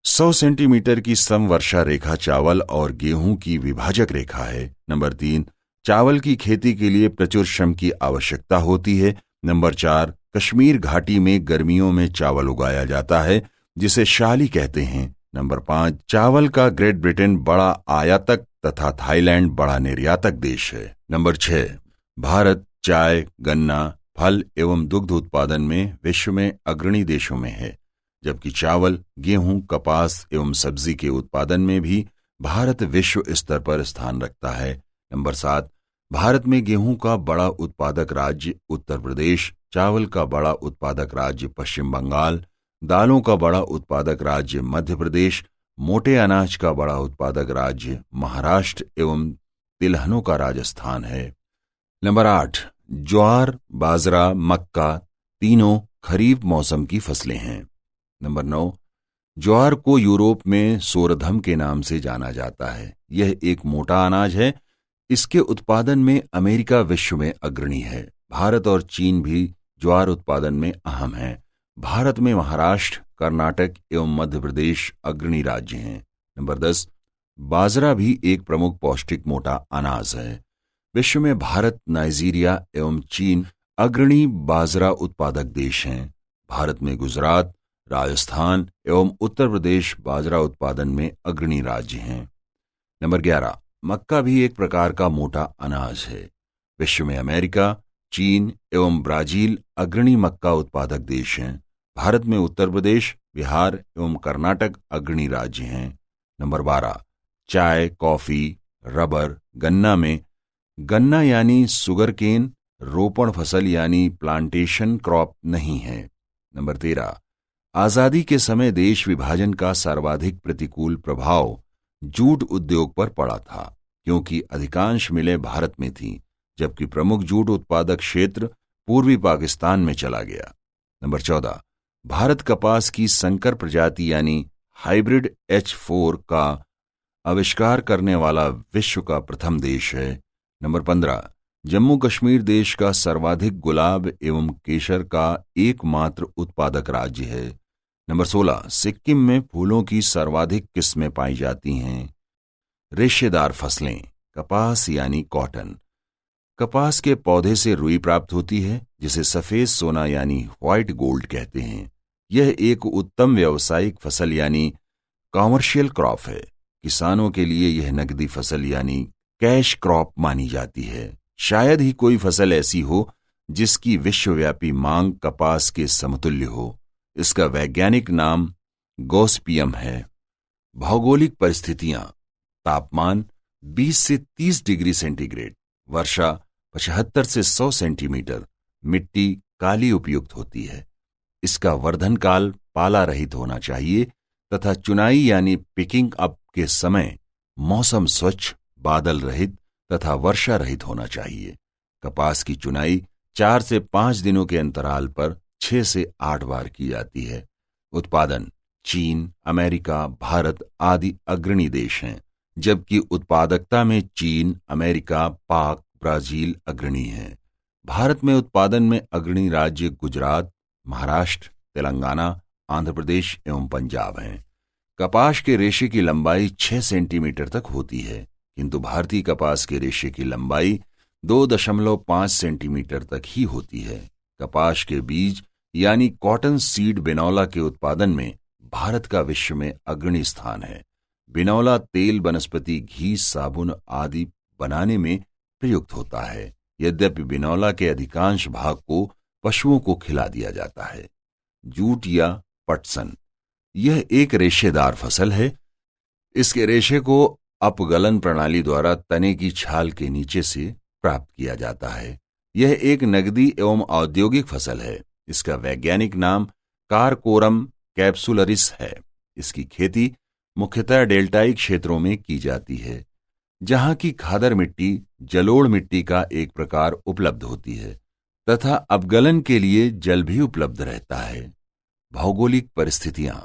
[SPEAKER 1] 100 सेंटीमीटर की समवर्षा रेखा चावल और गेहूं की विभाजक रेखा है। नंबर 3, चावल की खेती के लिए प्रचुर श्रम की आवश्यकता होती है। नंबर 4, कश्मीर घाटी में गर्मियों में चावल उगाया जाता है जिसे शाली कहते हैं। नंबर 5, चावल का ग्रेट ब्रिटेन बड़ा आयातक तथा थाईलैंड बड़ा निर्यातक देश है। नंबर 6, भारत चाय, गन्ना, फल एवं दुग्ध उत्पादन में विश्व में अग्रणी देशों में है, जबकि चावल, गेहूं, कपास एवं सब्जी के उत्पादन में भी भारत विश्व स्तर पर स्थान रखता है। नंबर 7, भारत में गेहूं का बड़ा उत्पादक राज्य उत्तर प्रदेश, चावल का बड़ा उत्पादक राज्य पश्चिम बंगाल, दालों का बड़ा उत्पादक राज्य मध्य प्रदेश, मोटे अनाज का बड़ा उत्पादक राज्य महाराष्ट्र एवं तिलहनों का राजस्थान है। नंबर 8, ज्वार, बाजरा, मक्का तीनों खरीफ मौसम की फसलें हैं। नंबर 9, ज्वार को यूरोप में सोरधम के नाम से जाना जाता है। यह एक मोटा अनाज है। इसके उत्पादन में अमेरिका विश्व में अग्रणी है। भारत और चीन भी ज्वार उत्पादन में अहम हैं। भारत में महाराष्ट्र, कर्नाटक एवं मध्य प्रदेश अग्रणी राज्य हैं। नंबर 10, बाजरा भी एक प्रमुख पौष्टिक मोटा अनाज है। विश्व में भारत, नाइजीरिया एवं चीन अग्रणी बाजरा उत्पादक देश हैं। भारत में गुजरात, राजस्थान एवं उत्तर प्रदेश बाजरा उत्पादन में अग्रणी राज्य हैं। नंबर 11, मक्का भी एक प्रकार का मोटा अनाज है। विश्व में अमेरिका, चीन एवं ब्राजील अग्रणी मक्का उत्पादक देश हैं। भारत में उत्तर प्रदेश, बिहार एवं कर्नाटक अग्रणी राज्य हैं। नंबर 12, चाय, कॉफी, रबर, गन्ना में गन्ना यानी सुगर केन रोपण फसल यानी प्लांटेशन क्रॉप नहीं है। नंबर 13, आजादी के समय देश विभाजन का सर्वाधिक प्रतिकूल प्रभाव जूट उद्योग पर पड़ा था, क्योंकि अधिकांश मिलें भारत में थीं, जबकि प्रमुख जूट उत्पादक क्षेत्र पूर्वी पाकिस्तान में चला गया। नंबर 14, भारत कपास की संकर प्रजाति यानी हाइब्रिड H4 का आविष्कार करने वाला विश्व का प्रथम देश है। नंबर 15, जम्मू कश्मीर देश का सर्वाधिक गुलाब एवं केसर का एकमात्र उत्पादक राज्य है। नंबर 16, सिक्किम में फूलों की सर्वाधिक किस्में पाई जाती हैं। रेशेदार फसलें, कपास यानी कॉटन। कपास के पौधे से रुई प्राप्त होती है, जिसे सफेद सोना यानी व्हाइट गोल्ड कहते हैं। यह एक उत्तम व्यावसायिक फसल यानी कॉमर्शियल क्रॉप है। किसानों के लिए यह नकदी फसल यानी कैश क्रॉप मानी जाती है। शायद ही कोई फसल ऐसी हो जिसकी विश्वव्यापी मांग कपास के समतुल्य हो। इसका वैज्ञानिक नाम गोस्पियम है। भौगोलिक परिस्थितियां, तापमान 20 से 30 डिग्री सेंटीग्रेड, वर्षा 75 से 100 सेंटीमीटर, मिट्टी काली उपयुक्त होती है। इसका वर्धन काल पाला रहित होना चाहिए तथा चुनाई यानी पिकिंग अप के समय मौसम स्वच्छ, बादल रहित तथा वर्षा रहित होना चाहिए। कपास की चुनाई 4 से 5 दिनों के अंतराल पर 6 से 8 बार की जाती है। उत्पादन, चीन, अमेरिका, भारत आदि अग्रणी देश हैं, जबकि उत्पादकता में चीन, अमेरिका, पाक, ब्राजील अग्रणी हैं। भारत में उत्पादन में अग्रणी राज्य गुजरात, महाराष्ट्र, तेलंगाना, आंध्र प्रदेश एवं पंजाब हैं। कपास के रेशे की लंबाई 6 सेंटीमीटर तक होती है, किंतु भारतीय कपास के रेशे की लंबाई 2.5 सेंटीमीटर तक ही होती है। कपास के बीज यानी कॉटन सीड बिनौला के उत्पादन में भारत का विश्व में अग्रणी स्थान है। बिनौला तेल, वनस्पति घी, साबुन आदि बनाने में प्रयुक्त होता है। यद्यपि बिनौला के अधिकांश भाग को पशुओं को खिला दिया जाता है। जूट या पटसन, यह एक रेशेदार फसल है। इसके रेशे को अपगलन प्रणाली द्वारा तने की छाल के नीचे से प्राप्त किया जाता है। यह एक नगदी एवं औद्योगिक फसल है। इसका वैज्ञानिक नाम कारकोरम कैप्सुलरिस है। इसकी खेती मुख्यतः डेल्टाई क्षेत्रों में की जाती है, जहां की खादर मिट्टी जलोढ़ मिट्टी का एक प्रकार उपलब्ध होती है तथा अपगलन के लिए जल भी उपलब्ध रहता है। भौगोलिक परिस्थितियां,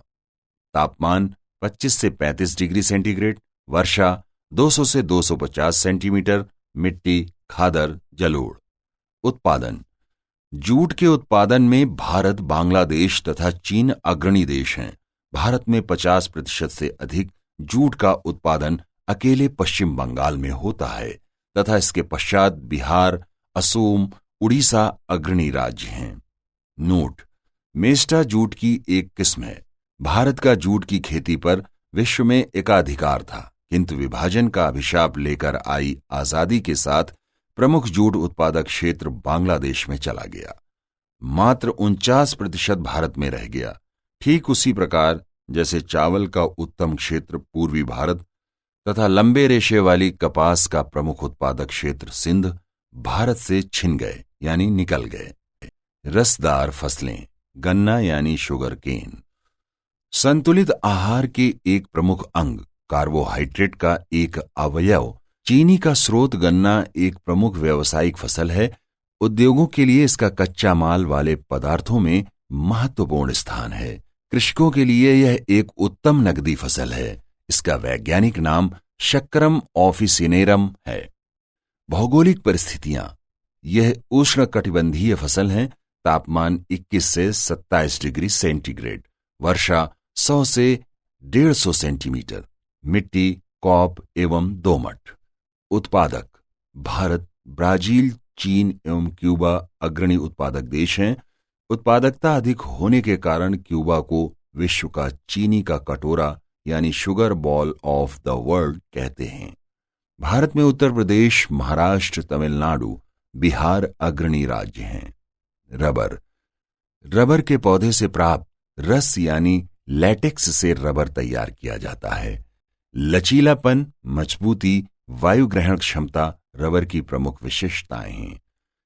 [SPEAKER 1] तापमान 25 से 35 डिग्री सेंटीग्रेड, वर्षा 200 से 250 सेंटीमीटर, मिट्टी खादर जलोढ़। उत्पादन, जूट के उत्पादन में भारत, बांग्लादेश तथा चीन अग्रणी देश हैं। भारत में 50% से अधिक जूट का उत्पादन अकेले पश्चिम बंगाल में होता है तथा इसके पश्चात बिहार, असम, उड़ीसा अग्रणी राज्य हैं। नोट, मेस्टा जूट की एक किस्म है। भारत का जूट की खेती पर विश्व में एकाधिकार था, किंतु विभाजन का अभिशाप लेकर आई आजादी के साथ प्रमुख जूट उत्पादक क्षेत्र बांग्लादेश में चला गया। मात्र 49% भारत में रह गया। ठीक उसी प्रकार जैसे चावल का उत्तम क्षेत्र पूर्वी भारत तथा लंबे रेशे वाली कपास का प्रमुख उत्पादक क्षेत्र सिंध भारत से छिन गए यानी निकल गए। रसदार फसलें, गन्ना यानी शुगर केन। संतुलित आहार के एक प्रमुख अंग कार्बोहाइड्रेट का एक अवयव चीनी का स्रोत गन्ना एक प्रमुख व्यावसायिक फसल है। उद्योगों के लिए इसका कच्चा माल वाले पदार्थों में महत्वपूर्ण स्थान है। कृषकों के लिए यह एक उत्तम नकदी फसल है। इसका वैज्ञानिक नाम शक्करम ऑफिसिनेरम है। भौगोलिक परिस्थितियां, यह उष्णकटिबंधीय फसल है। तापमान 21 से 27 डिग्री सेंटीग्रेड, वर्षा 100 से 150 सेंटीमीटर, मिट्टी कॉप एवं दोमट। उत्पादक, भारत, ब्राजील, चीन एवं क्यूबा अग्रणी उत्पादक देश हैं। उत्पादकता अधिक होने के कारण क्यूबा को विश्व का चीनी का कटोरा यानी sugar ball of the world कहते हैं। भारत में उत्तर प्रदेश, महाराष्ट्र, तमिलनाडु, बिहार अग्रणी राज्य हैं। रबर, रबर के पौधे से प्राप्त रस यानी लैटेक्स से रबर तैयार किया जाता है। लचीलापन, मजबूती, वायु ग्रहण क्षमता रबर की प्रमुख विशेषताएं हैं।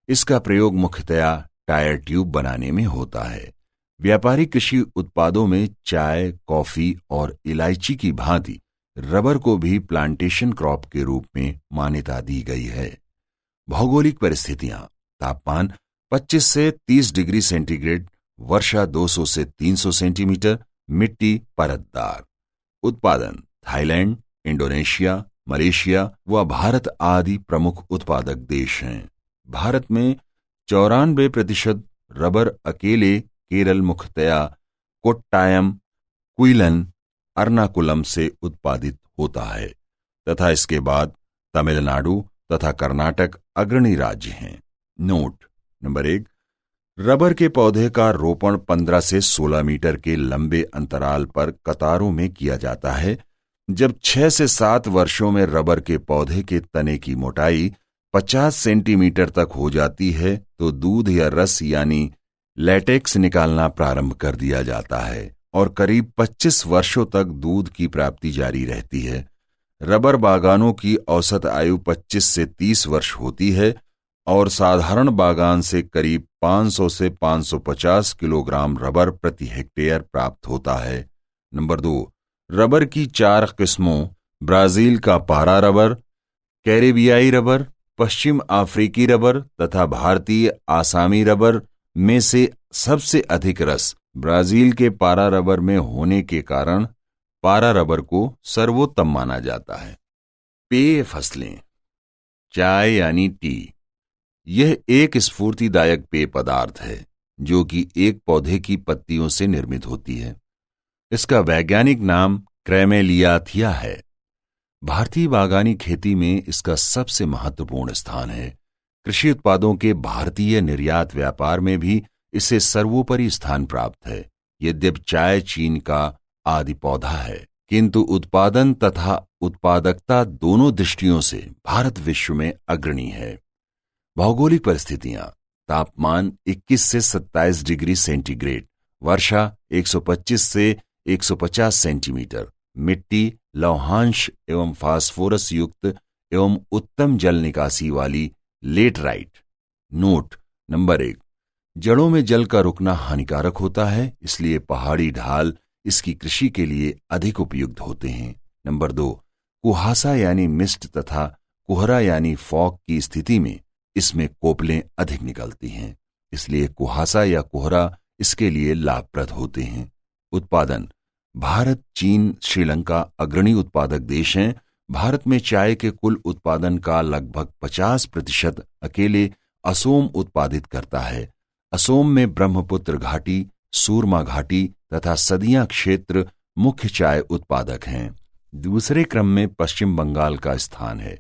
[SPEAKER 1] इसका प्रयोग मुख्यतया टायर ट्यूब बनाने में होता है। व्यापारिक कृषि उत्पादों में चाय, कॉफी और इलायची की भांति रबर को भी प्लांटेशन क्रॉप के रूप में मान्यता दी गई है। भौगोलिक परिस्थितियां, तापमान 25 से 30 डिग्री सेंटीग्रेड, वर्षा 200 से 300 सेंटीमीटर, मिट्टी परतदार। उत्पादन, थाईलैंड, इंडोनेशिया, मलेशिया व भारत आदि प्रमुख उत्पादक देश हैं। भारत में 94% रबर अकेले केरल, मुख्यतया कोट्टायम, क्विलन, अर्नाकुलम से उत्पादित होता है तथा इसके बाद तमिलनाडु तथा कर्नाटक अग्रणी राज्य हैं। नोट नंबर 1, रबर के पौधे का रोपण 15 से 16 मीटर के लंबे अंतराल पर कतारों में किया जाता है। जब 6 से 7 वर्षों में रबर के पौधे के तने की मोटाई 50 सेंटीमीटर तक हो जाती है तो दूध या रस यानी लैटेक्स निकालना प्रारंभ कर दिया जाता है और करीब 25 वर्षों तक दूध की प्राप्ति जारी रहती है। रबर बागानों की औसत आयु 25 से 30 वर्ष होती है और साधारण बागान से करीब 500 से 550 किलोग्राम रबर प्रति हेक्टेयर प्राप्त होता है। नंबर 2, रबर की 4 किस्मों, ब्राजील का पारा रबर, कैरेबियाई रबर, पश्चिम अफ्रीकी रबर तथा भारतीय आसामी रबर में से सबसे अधिक रस ब्राजील के पारा रबर में होने के कारण पारा रबर को सर्वोत्तम माना जाता है। पेय फसलें, चाय यानी टी, यह एक स्फूर्तिदायक पेय पदार्थ है जो कि एक पौधे की पत्तियों से निर्मित होती है। इसका वैज्ञानिक नाम क्रेमेलियाथिया है। भारतीय बागानी खेती में इसका सबसे महत्वपूर्ण स्थान है। कृषि उत्पादों के भारतीय निर्यात व्यापार में भी इसे सर्वोपरि स्थान प्राप्त है। यद्यपि चाय चीन का आदि पौधा है, किंतु उत्पादन तथा उत्पादकता दोनों दृष्टियों से भारत विश्व में अग्रणी है। भौगोलिक परिस्थितियां, तापमान 21 से 27 डिग्री सेंटीग्रेड, वर्षा 125 से 150 सेंटीमीटर, मिट्टी लौहांश एवं फास्फोरस युक्त एवं उत्तम जल निकासी वाली लेटराइट। नोट नंबर 1, जड़ों में जल का रुकना हानिकारक होता है, इसलिए पहाड़ी ढाल इसकी कृषि के लिए अधिक उपयुक्त होते हैं। नंबर 2, कुहासा यानी मिस्ट तथा कुहरा यानी फॉग की स्थिति में इसमें कोपलें अधिक निकलती हैं, इसलिए कुहासा या कोहरा इसके लिए लाभप्रद होते हैं। उत्पादन, भारत, चीन, श्रीलंका अग्रणी उत्पादक देश हैं। भारत में चाय के कुल उत्पादन का लगभग 50% अकेले असोम उत्पादित करता है। असोम में ब्रह्मपुत्र घाटी, सूरमा घाटी तथा सदिया क्षेत्र मुख्य चाय उत्पादक हैं। दूसरे क्रम में पश्चिम बंगाल का स्थान है।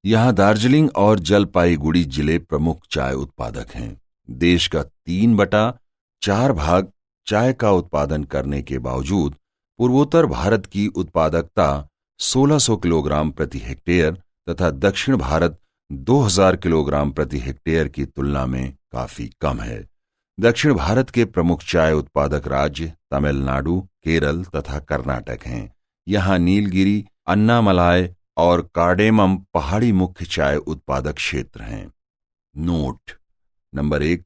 [SPEAKER 1] यहां दार्जिलिंग और जलपाईगुड़ी जिले प्रमुख चाय उत्पादक हैं। देश का 3/4 भाग चाय का उत्पादन करने के बावजूद पूर्वोत्तर भारत की उत्पादकता 1600 किलोग्राम प्रति हेक्टेयर तथा दक्षिण भारत 2000 किलोग्राम प्रति हेक्टेयर की तुलना में काफी कम है। दक्षिण भारत के प्रमुख चाय उत्पादक राज्य तमिलनाडु, केरल तथा कर्नाटक हैं। यहाँ नीलगिरी, अन्नामलाई और कार्डेमम पहाड़ी मुख्य चाय उत्पादक क्षेत्र हैं। नोट नंबर 1,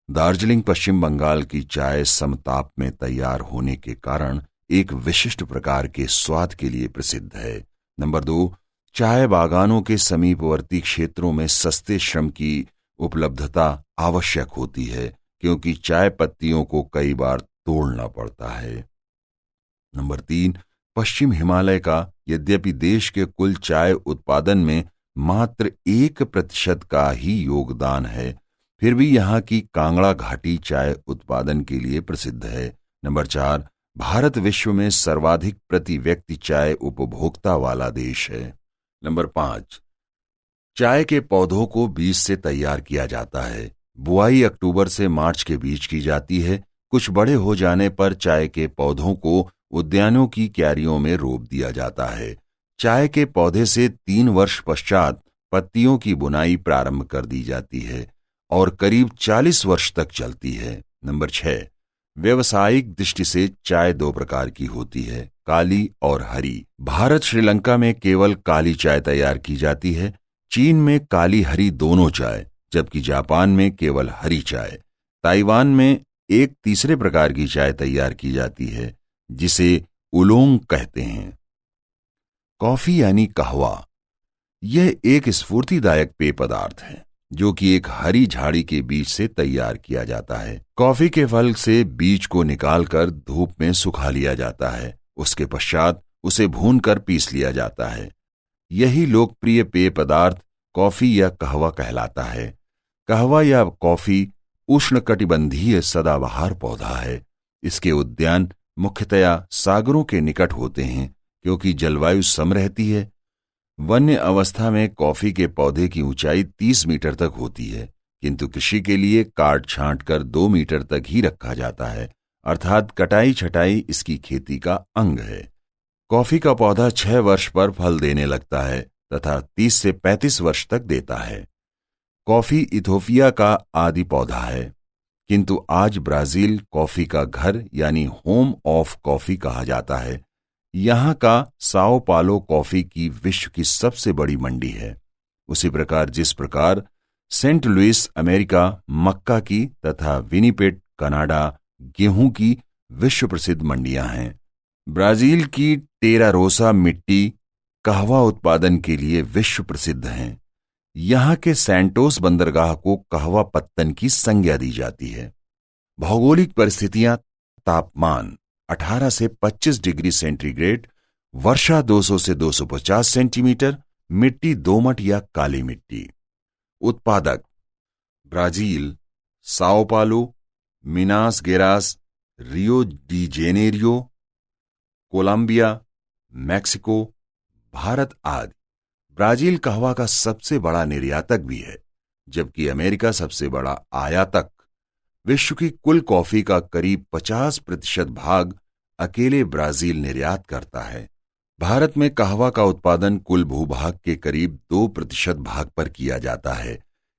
[SPEAKER 1] दार्जिलिंग पश्चिम बंगाल की चाय समताप में तैयार होने के कारण एक विशिष्ट प्रकार के स्वाद के लिए प्रसिद्ध है। नंबर 2, चाय बागानों के समीपवर्ती क्षेत्रों में सस्ते श्रम की उपलब्धता आवश्यक होती है, क्योंकि चाय पत्तियों को कई बार तोड़ना पड़ता है। नंबर 3, पश्चिम हिमालय का यद्यपि देश के कुल चाय उत्पादन में मात्र 1% का ही योगदान है, फिर भी यहाँ की कांगड़ा घाटी चाय उत्पादन के लिए प्रसिद्ध है। नंबर 4, भारत विश्व में सर्वाधिक प्रति व्यक्ति चाय उपभोक्ता वाला देश है। नंबर 5, चाय के पौधों को बीज से तैयार किया जाता है। बुआई अक्टूबर से मार्च के बीच की जाती है। कुछ बड़े हो जाने पर चाय के पौधों को उद्यानों की क्यारियों में रोप दिया जाता है। चाय के पौधे से 3 वर्ष पश्चात पत्तियों की बुनाई प्रारंभ कर दी जाती है और करीब 40 वर्ष तक चलती है। नंबर 6, व्यवसायिक दृष्टि से चाय 2 प्रकार की होती है, काली और हरी। भारत श्रीलंका में केवल काली चाय तैयार की जाती है, चीन में काली हरी दोनों चाय, जबकि जापान में केवल हरी चाय। ताइवान में एक तीसरे प्रकार की चाय तैयार की जाती है जिसे उलोंग कहते हैं। कॉफी यानी कहवा, यह एक स्फूर्तिदायक पेय पदार्थ है जो कि एक हरी झाड़ी के बीज से तैयार किया जाता है। कॉफी के फल से बीज को निकालकर धूप में सुखा लिया जाता है। उसके पश्चात उसे भूनकर पीस लिया जाता है। यही लोकप्रिय पेय पदार्थ कॉफी या कहवा कहलाता है। कहवा या कॉफी उष्णकटिबंधीय सदाबहार पौधा है। इसके उद्यान मुख्यतया सागरों के निकट होते हैं क्योंकि जलवायु सम रहती है। वन्य अवस्था में कॉफी के पौधे की ऊंचाई 30 मीटर तक होती है, किंतु कृषि के लिए काट छांट कर 2 मीटर तक ही रखा जाता है, अर्थात कटाई छटाई इसकी खेती का अंग है। कॉफी का पौधा 6 वर्ष पर फल देने लगता है तथा 30 से 35 वर्ष तक देता है। कॉफी इथोपिया का आदि पौधा है, किंतु आज ब्राजील कॉफी का घर यानी होम ऑफ कॉफी कहा जाता है। यहाँ का साओ पालो कॉफी की विश्व की सबसे बड़ी मंडी है। उसी प्रकार जिस प्रकार सेंट लुइस अमेरिका मक्का की तथा विनिपेग कनाडा गेहूं की विश्व प्रसिद्ध मंडियां हैं, ब्राजील की टेरारोसा मिट्टी कहवा उत्पादन के लिए विश्व प्रसिद्ध हैं। यहाँ के सैंटोस बंदरगाह को कहवा पत्तन की संज्ञा दी जाती है। भौगोलिक परिस्थितियां: तापमान 18 से 25 डिग्री सेंटीग्रेड, वर्षा 200 से 250 सेंटीमीटर, मिट्टी दोमट या काली मिट्टी। उत्पादक: Brazil, Sao Paulo, Minas Gerais, Rio de Janeiro, Colombia, Mexico, Bharat आदि। ब्राजील कहवा का सबसे बड़ा निर्यातक भी है, जबकि अमेरिका सबसे बड़ा आयातक। विश्व की कुल कॉफी का करीब 50% भाग अकेले ब्राजील निर्यात करता है। भारत में कहवा का उत्पादन कुल भूभाग के करीब 2% भाग पर किया जाता है।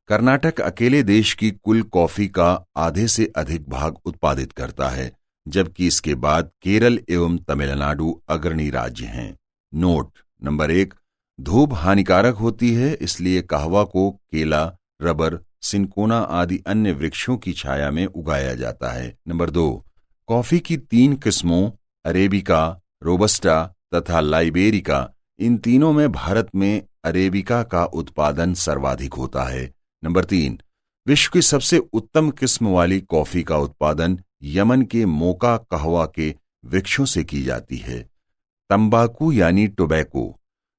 [SPEAKER 1] कर्नाटक अकेले देश की कुल कॉफी का आधे से अधिक भाग उत्पादित करता है, जबकि इसके बाद केरल एवं तमिलनाडु अग्रणी राज्य हैं। नोट: नंबर 1, धूप हानिकारक होती है, इसलिए कहवा को केला, रबर, सिनकोना आदि अन्य वृक्षों की छाया में उगाया जाता है। नंबर 2, कॉफी की 3 किस्मों अरेबिका, रोबस्टा तथा लाइबेरिका, इन तीनों में भारत में अरेबिका का उत्पादन सर्वाधिक होता है। नंबर 3, विश्व की सबसे उत्तम किस्म वाली कॉफी का उत्पादन यमन के मोका कहवा के वृक्षों से की जाती है। तंबाकू यानी टोबैको,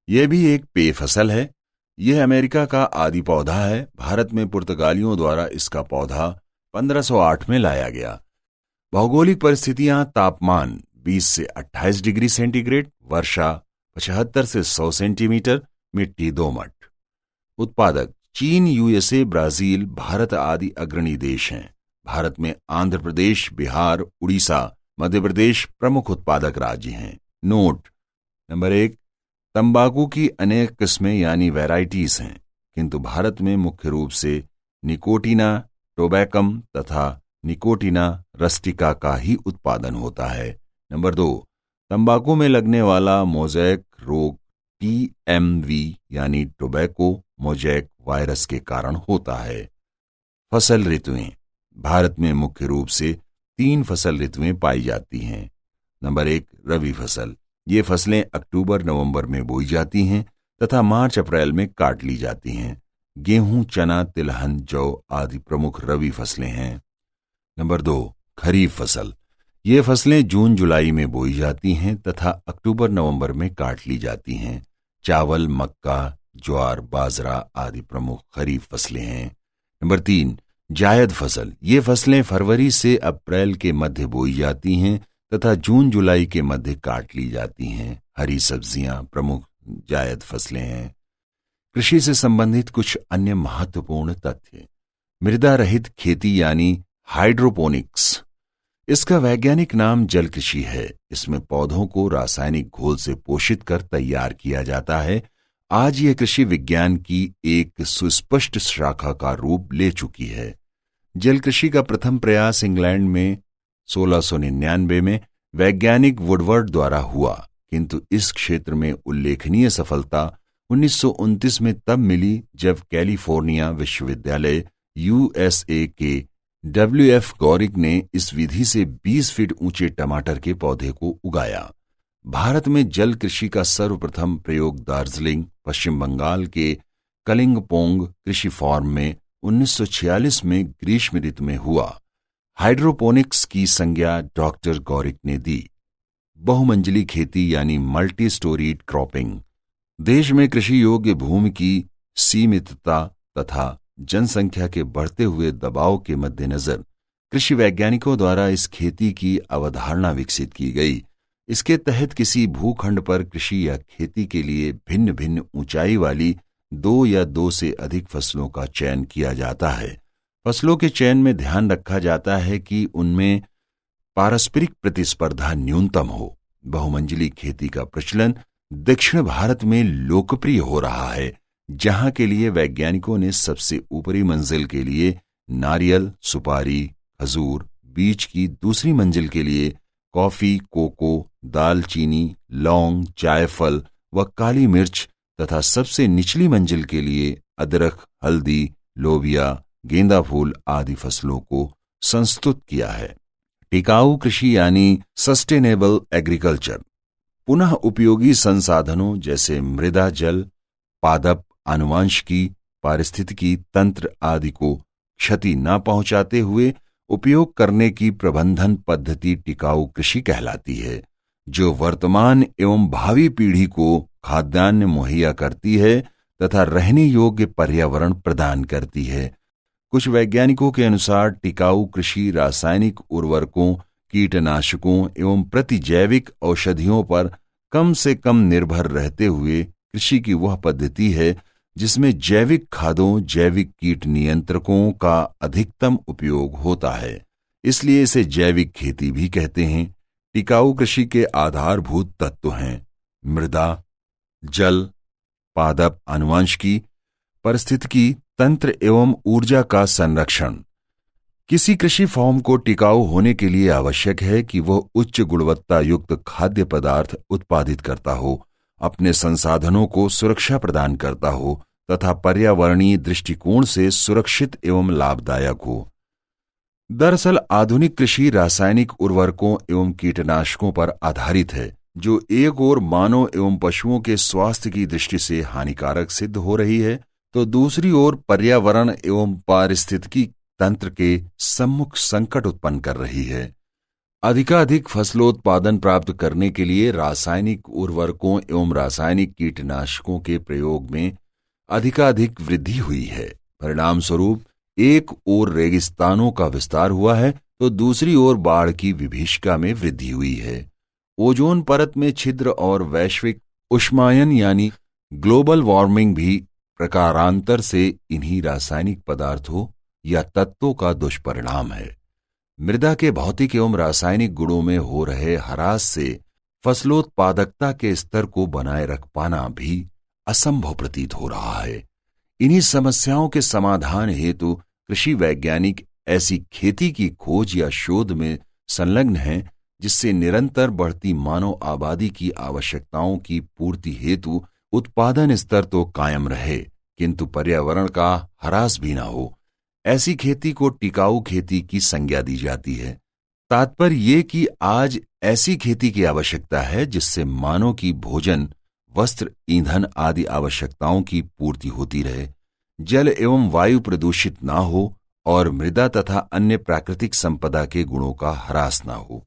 [SPEAKER 1] यह भी एक पेय फसल है। यह अमेरिका का आदि पौधा है। भारत में पुर्तगालियों द्वारा इसका पौधा 1508 में लाया गया। भौगोलिक परिस्थितियां: तापमान 20 से 28 डिग्री सेंटीग्रेड, वर्षा 75 से 100 सेंटीमीटर, मिट्टी दोमट। उत्पादक: चीन, यूएसए, ब्राजील, भारत आदि अग्रणी देश हैं। भारत में आंध्र प्रदेश, बिहार, उड़ीसा, मध्य प्रदेश प्रमुख उत्पादक राज्य हैं। नोट: नंबर 1, तंबाकू की अनेक किस्में यानी वैराइटीज हैं, किंतु भारत में मुख्य रूप से निकोटिना टोबैकम तथा निकोटिना रस्टिका का ही उत्पादन होता है। नंबर 2, तंबाकू में लगने वाला मोज़ेक रोग TMV यानी टोबैको मोज़ेक वायरस के कारण होता है। फसल ऋतुएं: भारत में मुख्य रूप से 3 फसल ऋतुएं पाई जाती हैं। नंबर 1, रबी फसल। ये फसलें अक्टूबर नवंबर में बोई जाती हैं। तथा मार्च अप्रैल में काट ली जाती हैं। गेहूं, चना, तिलहन, जौ आदि प्रमुख रबी फसलें हैं। नंबर 2, खरीफ फसल। ये फसलें जून जुलाई में बोई जाती हैं तथा अक्टूबर नवंबर में काट ली जाती हैं। चावल, मक्का, ज्वार, बाजरा आदि प्रमुख खरीफ फसलें हैं। नंबर 3, जायद फसल। ये फसलें फरवरी से अप्रैल के मध्य बोई जाती हैं तथा जून जुलाई के मध्य काट ली जाती हैं। हरी सब्जियां प्रमुख जायद फसलें हैं। कृषि से संबंधित कुछ अन्य महत्वपूर्ण तथ्य। मृदा रहित खेती यानी हाइड्रोपोनिक्स। इसका वैज्ञानिक नाम जल कृषि है। इसमें पौधों को रासायनिक घोल से पोषित कर तैयार किया जाता है। आज यह कृषि विज्ञान की एक सुस्पष्ट शाखा का रूप ले चुकी है। जल कृषि का प्रथम प्रयास इंग्लैंड में 1699 में वैज्ञानिक वुडवर्ड द्वारा हुआ, किंतु इस क्षेत्र में उल्लेखनीय सफलता 1929 में तब मिली जब कैलिफोर्निया विश्वविद्यालय USA के WF गॉरिक ने इस विधि से 20 फीट ऊंचे टमाटर के पौधे को उगाया। भारत में जल कृषि का सर्वप्रथम प्रयोग दार्जिलिंग, पश्चिम बंगाल के कलिंगपोंग कृषि फार्म में 1946 में ग्रीष्म ऋतु में हुआ। हाइड्रोपोनिक्स की संज्ञा डॉक्टर गॉरिक ने दी। बहुमंजिली खेती यानी मल्टी स्टोरीड क्रॉपिंग। देश में कृषि योग्य भूमि की सीमितता तथा जनसंख्या के बढ़ते हुए दबाव के मद्देनजर कृषि वैज्ञानिकों द्वारा इस खेती की अवधारणा विकसित की गई। इसके तहत किसी भूखंड पर कृषि या खेती के लिए भिन्न भिन्न ऊंचाई वाली 2 या 2 से अधिक फसलों का चयन किया जाता है। फसलों के चयन में ध्यान रखा जाता है कि उनमें पारस्परिक प्रतिस्पर्धा न्यूनतम हो। बहुमंजिली खेती का प्रचलन दक्षिण भारत में लोकप्रिय हो रहा है, जहां के लिए वैज्ञानिकों ने सबसे ऊपरी मंजिल के लिए नारियल, सुपारी, खजूर, बीज की दूसरी मंजिल के लिए कॉफी, कोको, दालचीनी, लौंग, जायफल व काली मिर्च तथा सबसे निचली मंजिल के लिए अदरक, हल्दी, लोबिया, गेंदा फूल आदि फसलों को संस्तुत किया है। टिकाऊ कृषि यानी सस्टेनेबल एग्रीकल्चर। पुनः उपयोगी संसाधनों जैसे मृदा, जल, पादप, आनुवंशिकी, पारिस्थितिकी तंत्र आदि को क्षति न पहुंचाते हुए उपयोग करने की प्रबंधन पद्धति टिकाऊ कृषि कहलाती है, जो वर्तमान एवं भावी पीढ़ी को खाद्यान्न मुहैया करती है तथा रहने योग्य पर्यावरण प्रदान करती है। कुछ वैज्ञानिकों के अनुसार टिकाऊ कृषि रासायनिक उर्वरकों, कीटनाशकों एवं प्रतिजैविक औषधियों पर कम से कम निर्भर रहते हुए कृषि की वह पद्धति है जिसमें जैविक खादों, जैविक कीट नियंत्रकों का अधिकतम उपयोग होता है। इसलिए इसे जैविक खेती भी कहते हैं। टिकाऊ कृषि के आधारभूत तत्व हैं मृदा, जल, पादप, आनुवंशिकी, पारिस्थितिकी तंत्र एवं ऊर्जा का संरक्षण। किसी कृषि फॉर्म को टिकाऊ होने के लिए आवश्यक है कि वह उच्च गुणवत्ता युक्त खाद्य पदार्थ उत्पादित करता हो, अपने संसाधनों को सुरक्षा प्रदान करता हो तथा पर्यावरणीय दृष्टिकोण से सुरक्षित एवं लाभदायक हो। दरअसल आधुनिक कृषि रासायनिक उर्वरकों एवं कीटनाशकों पर आधारित है, जो एक ओर मानव एवं पशुओं के स्वास्थ्य की दृष्टि से हानिकारक सिद्ध हो रही है, तो दूसरी ओर पर्यावरण एवं पारिस्थितिकी तंत्र के सम्मुख संकट उत्पन्न कर रही है। अधिकाधिक फसलोत्पादन प्राप्त करने के लिए रासायनिक उर्वरकों एवं रासायनिक कीटनाशकों के प्रयोग में अधिकाधिक वृद्धि हुई है। परिणाम स्वरूप एक ओर रेगिस्तानों का विस्तार हुआ है तो दूसरी ओर बाढ़ की विभीषिका में वृद्धि हुई है। ओजोन परत में छिद्र और वैश्विक उष्मायन यानी ग्लोबल वार्मिंग भी प्रकारांतर से इन्हीं रासायनिक पदार्थों या तत्वों का दुष्परिणाम है। मृदा के भौतिक एवं रासायनिक गुणों में हो रहे ह्रास से फसलोत्पादकता के स्तर को बनाए रख पाना भी असंभव प्रतीत हो रहा है। इन्हीं समस्याओं के समाधान हेतु कृषि वैज्ञानिक ऐसी खेती की खोज या शोध में संलग्न हैं जिससे निरंतर बढ़ती मानव आबादी की आवश्यकताओं की पूर्ति हेतु उत्पादन स्तर तो कायम रहे किंतु पर्यावरण का ह्रास भी न हो। ऐसी खेती को टिकाऊ खेती की संज्ञा दी जाती है। तात्पर्य ये कि आज ऐसी खेती की आवश्यकता है जिससे मानव की भोजन वस्त्र, ईंधन आदि आवश्यकताओं की पूर्ति होती रहे, जल एवं वायु प्रदूषित ना हो और मृदा तथा अन्य प्राकृतिक संपदा के गुणों का ह्रास ना हो।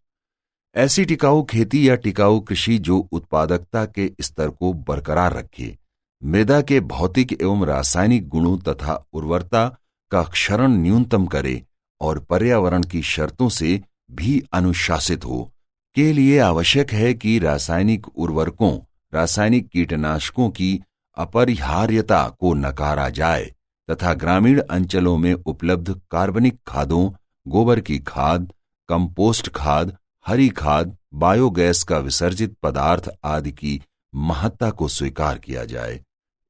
[SPEAKER 1] ऐसी टिकाऊ खेती या टिकाऊ कृषि जो उत्पादकता के स्तर को बरकरार रखे, मृदा के भौतिक एवं रासायनिक गुणों तथा उर्वरता का क्षरण न्यूनतम करे और पर्यावरण की शर्तों से भी अनुशासित हो, के लिए आवश्यक है कि रासायनिक उर्वरकों, रासायनिक कीटनाशकों की अपरिहार्यता को नकारा जाए तथा ग्रामीण अंचलों में उपलब्ध कार्बनिक खादों, गोबर की खाद, कंपोस्ट खाद, हरी खाद, बायोगैस का विसर्जित पदार्थ आदि की महत्ता को स्वीकार किया जाए।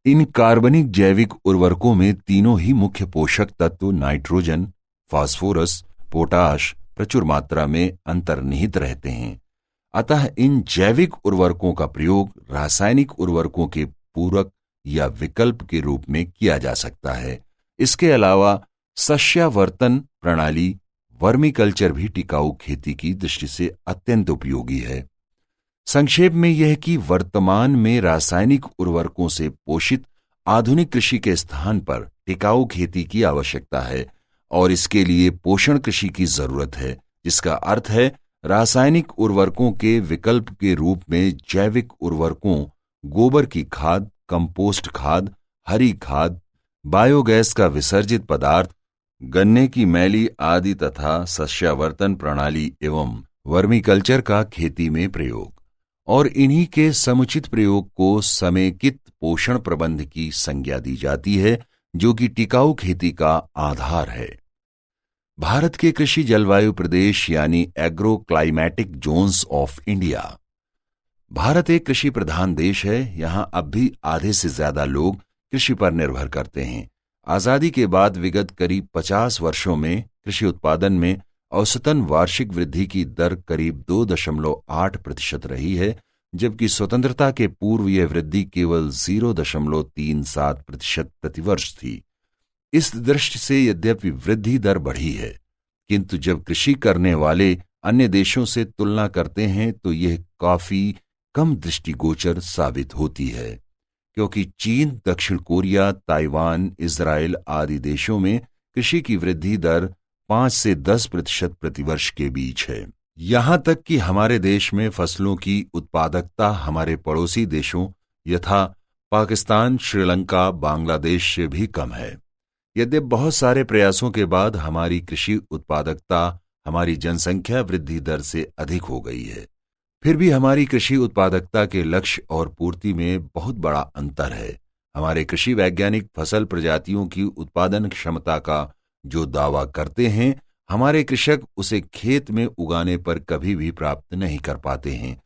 [SPEAKER 1] इन कार्बनिक जैविक उर्वरकों में तीनों ही मुख्य पोषक तत्व नाइट्रोजन, फास्फोरस, पोटाश प्रचुर मात्रा में अंतर्निहित रहते हैं। अतः इन जैविक उर्वरकों का प्रयोग रासायनिक उर्वरकों के पूरक या विकल्प के रूप में किया जा सकता है। इसके अलावा सस्यावर्तन प्रणाली, वर्मी कल्चर भी टिकाऊ खेती की दृष्टि से अत्यंत उपयोगी है। संक्षेप में यह कि वर्तमान में रासायनिक उर्वरकों से पोषित आधुनिक कृषि के स्थान पर टिकाऊ खेती की आवश्यकता है और इसके लिए पोषण कृषि की जरूरत है, जिसका अर्थ है रासायनिक उर्वरकों के विकल्प के रूप में जैविक उर्वरकों, गोबर की खाद, कंपोस्ट खाद, हरी खाद, बायोगैस का विसर्जित पदार्थ, गन्ने की मैली आदि तथा सस्यावर्तन प्रणाली एवं वर्मी कल्चर का खेती में प्रयोग और इन्हीं के समुचित प्रयोग को समेकित पोषण प्रबंध की संज्ञा दी जाती है, जो कि टिकाऊ खेती का आधार है। भारत के कृषि जलवायु प्रदेश यानी agro climatic zones of India. Bharat एक कृषि प्रधान देश है। यहाँ अब भी आधे से ज्यादा लोग कृषि पर निर्भर करते हैं। आजादी के बाद विगत करीब 50 वर्षों में कृषि उत्पादन में औसतन वार्षिक वृद्धि की दर करीब 2.8% रही है, जबकि स्वतंत्रता के पूर्व यह वृद्धि केवल 0.37% प्रतिवर्ष थी। इस दृष्टि से यद्यपि वृद्धि दर बढ़ी है, किंतु जब कृषि करने वाले अन्य देशों से तुलना करते हैं तो यह काफी कम दृष्टिगोचर साबित होती है, क्योंकि चीन, दक्षिण कोरिया, ताइवान, इजराइल आदि देशों में कृषि की वृद्धि दर 5 से 10% प्रतिवर्ष के बीच है। यहां तक कि हमारे देश में फसलों की उत्पादकता हमारे पड़ोसी देशों यथा पाकिस्तान, श्रीलंका, बांग्लादेश से भी कम है। यद्यपि बहुत सारे प्रयासों के बाद हमारी कृषि उत्पादकता हमारी जनसंख्या वृद्धि दर से अधिक हो गई है, फिर भी हमारी कृषि उत्पादकता के लक्ष्य और पूर्ति में बहुत बड़ा अंतर है। हमारे कृषि वैज्ञानिक फसल प्रजातियों की उत्पादन क्षमता का जो दावा करते हैं, हमारे कृषक उसे खेत में उगाने पर कभी भी प्राप्त नहीं कर पाते हैं।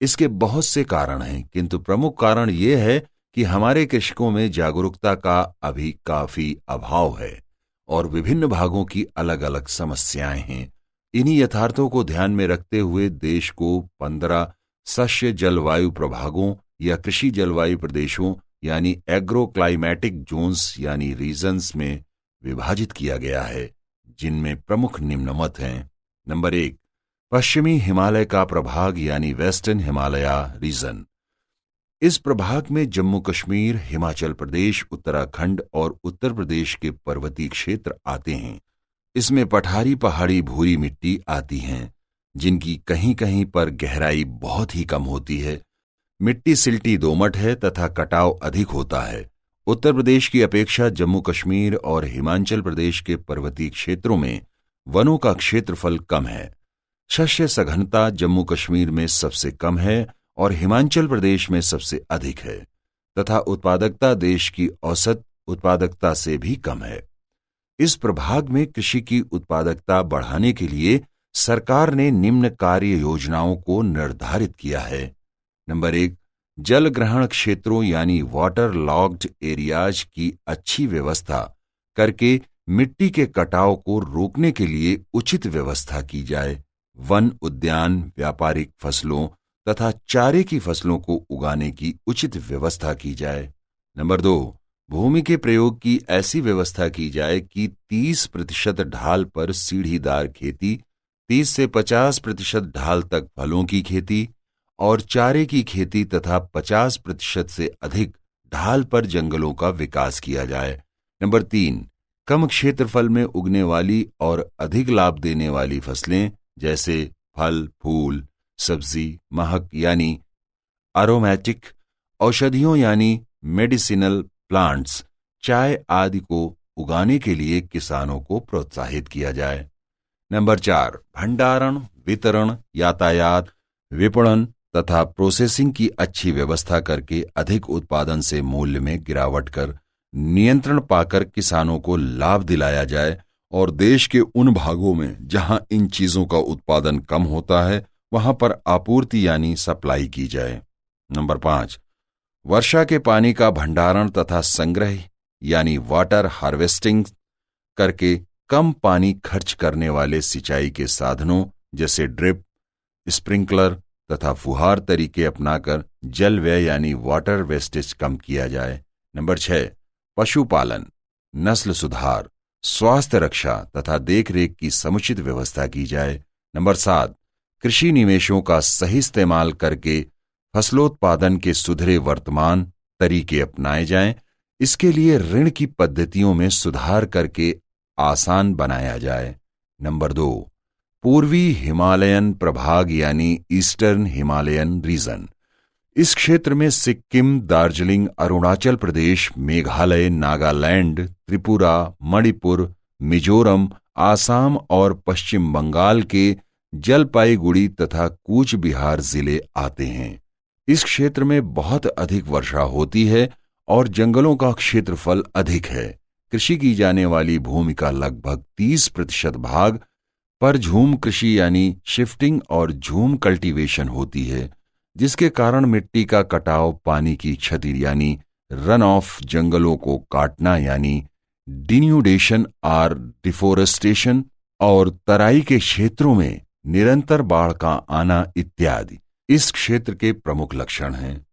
[SPEAKER 1] इसके बहुत से कारण हैं, किंतु प्रमुख कारण यह है कि हमारे कृषकों में जागरूकता का अभी काफी अभाव है और विभिन्न भागों की अलग अलग समस्याएं हैं। इन्हीं यथार्थों को ध्यान में रखते हुए देश को 15 सस्य जलवायु प्रभागों या कृषि जलवायु प्रदेशों यानी एग्रो क्लाइमेटिक जोन्स यानी रीजन्स में विभाजित किया गया है, जिनमें प्रमुख निम्नमत हैं। नंबर 1, पश्चिमी हिमालय का प्रभाग यानी वेस्टर्न हिमालय रीजन। इस प्रभाग में जम्मू कश्मीर, हिमाचल प्रदेश, उत्तराखंड और उत्तर प्रदेश के पर्वतीय क्षेत्र आते हैं। इसमें पठारी पहाड़ी भूरी मिट्टी आती हैं, जिनकी कहीं कहीं पर गहराई बहुत ही कम होती है। मिट्टी सिल्टी दोमट है तथा कटाव अधिक होता है। उत्तर प्रदेश की अपेक्षा जम्मू कश्मीर और हिमाचल प्रदेश के पर्वतीय क्षेत्रों में वनों का क्षेत्रफल कम है। शस्य सघनता जम्मू कश्मीर में सबसे कम है और हिमाचल प्रदेश में सबसे अधिक है तथा उत्पादकता देश की औसत उत्पादकता से भी कम है। इस प्रभाग में कृषि की उत्पादकता बढ़ाने के लिए सरकार ने निम्न कार्य योजनाओं को निर्धारित किया है। नंबर 1, जल ग्रहण क्षेत्रों यानी वाटर लॉग्ड एरियाज की अच्छी व्यवस्था करके मिट्टी के कटाव को रोकने के लिए उचित व्यवस्था की जाए। वन, उद्यान, व्यापारिक फसलों तथा चारे की फसलों को उगाने की उचित व्यवस्था की जाए। नंबर 2, भूमि के प्रयोग की ऐसी व्यवस्था की जाए कि 30% ढाल पर सीढ़ीदार खेती, 30 से 50% ढाल तक फलों की खेती और चारे की खेती तथा 50% से अधिक ढाल पर जंगलों का विकास किया जाए। नंबर 3, कम क्षेत्रफल में उगने वाली और अधिक लाभ देने वाली फसलें जैसे फल, फूल, सब्जी, महक यानी अरोमैटिक, औषधियों यानी मेडिसिनल प्लांट्स, चाय आदि को उगाने के लिए किसानों को प्रोत्साहित किया जाए। नंबर 4, भंडारण, वितरण, यातायात, विपणन तथा प्रोसेसिंग की अच्छी व्यवस्था करके अधिक उत्पादन से मूल्य में गिरावट कर नियंत्रण पाकर किसानों को लाभ दिलाया जाए और देश के उन भागों में जहां इन चीजों का उत्पादन कम होता है वहां पर आपूर्ति यानी सप्लाई की जाए। नंबर 5, वर्षा के पानी का भंडारण तथा संग्रह यानी वाटर हार्वेस्टिंग करके कम पानी खर्च करने वाले सिंचाई के साधनों जैसे ड्रिप, स्प्रिंकलर तथा फुहार तरीके अपनाकर जल व्यय यानी वाटर वेस्टेज कम किया जाए। नंबर 6, पशुपालन, नस्ल सुधार, स्वास्थ्य रक्षा तथा देखरेख की समुचित व्यवस्था की जाए। नंबर 7, कृषि निवेशों का सही इस्तेमाल करके फसलोत्पादन के सुधरे वर्तमान तरीके अपनाए जाएं। इसके लिए ऋण की पद्धतियों में सुधार करके आसान बनाया जाए। नंबर 2, पूर्वी हिमालयन प्रभाग यानी ईस्टर्न हिमालयन रीजन। इस क्षेत्र में सिक्किम, दार्जिलिंग, अरुणाचल प्रदेश, मेघालय, नागालैंड, त्रिपुरा, मणिपुर, मिजोरम, आसाम और पश्चिम बंगाल के जलपाईगुड़ी तथा कूच बिहार जिले आते हैं। इस क्षेत्र में बहुत अधिक वर्षा होती है और जंगलों का क्षेत्रफल अधिक है। कृषि की जाने वाली भूमि का लगभग 30% भाग पर झूम कृषि यानी शिफ्टिंग और झूम कल्टीवेशन होती है, जिसके कारण मिट्टी का कटाव, पानी की क्षति यानी रन ऑफ, जंगलों को काटना यानी डिन्यूडेशन और डिफोरेस्टेशन और तराई के क्षेत्रों में निरंतर बाढ़ का आना इत्यादि इस क्षेत्र के प्रमुख लक्षण हैं।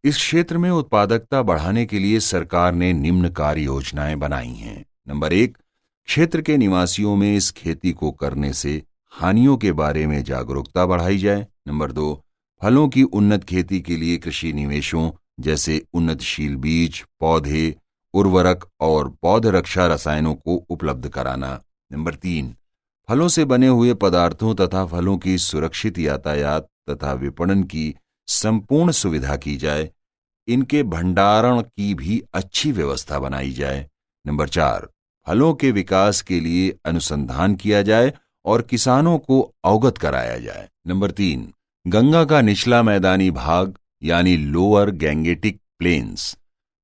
[SPEAKER 1] इस क्षेत्र में उत्पादकता बढ़ाने के लिए सरकार ने निम्न कार्य योजनाएं बनाई हैं। नंबर 1, क्षेत्र के निवासियों में इस खेती को करने से हानियों के बारे में जागरूकता बढ़ाई जाए। नंबर 2, फलों की उन्नत खेती के लिए कृषि निवेशों जैसे उन्नतशील बीज, पौधे, उर्वरक और पौध रक्षा रसायनों को उपलब्ध कराना। नंबर 3, फलों से बने हुए पदार्थों तथा फलों की सुरक्षित यातायात तथा विपणन की संपूर्ण सुविधा की जाए। इनके भंडारण की भी अच्छी व्यवस्था बनाई जाए। नंबर 4, फलों के विकास के लिए अनुसंधान किया जाए और किसानों को अवगत कराया जाए। नंबर 3, गंगा का निचला मैदानी भाग यानी लोअर गैंगेटिक प्लेन्स,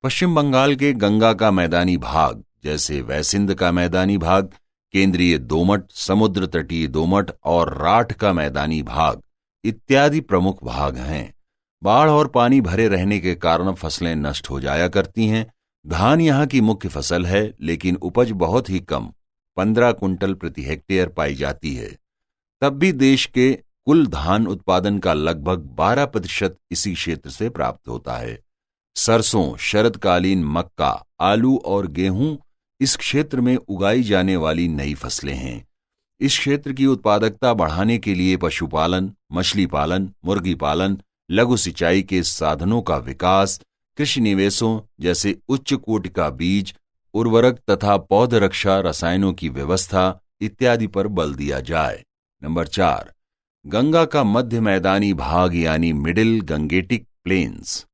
[SPEAKER 1] पश्चिम बंगाल के गंगा का मैदानी भाग जैसे वैसिंद का मैदानी भाग, केंद्रीय दोमट, समुद्र तटीय दोमट और राठ का मैदानी भाग इत्यादि प्रमुख भाग हैं। बाढ़ और पानी भरे रहने के कारण फसलें नष्ट हो जाया करती हैं। धान यहाँ की मुख्य फसल है, लेकिन उपज बहुत ही कम 15 कुंटल प्रति हेक्टेयर पाई जाती है। तब भी देश के कुल धान उत्पादन का लगभग 12% इसी क्षेत्र से प्राप्त होता है। सरसों, शरदकालीन मक्का, आलू और गेहूं इस क्षेत्र में उगाई जाने वाली नई फसलें हैं। इस क्षेत्र की उत्पादकता बढ़ाने के लिए पशुपालन, मछली पालन, मुर्गी पालन, लघु सिंचाई के साधनों का विकास, कृषि निवेशों जैसे उच्च कोटि का बीज, उर्वरक तथा पौध रक्षा रसायनों की व्यवस्था इत्यादि पर बल दिया जाए। नंबर 4, गंगा का मध्य मैदानी भाग यानी मिडिल गंगेटिक प्लेन्स।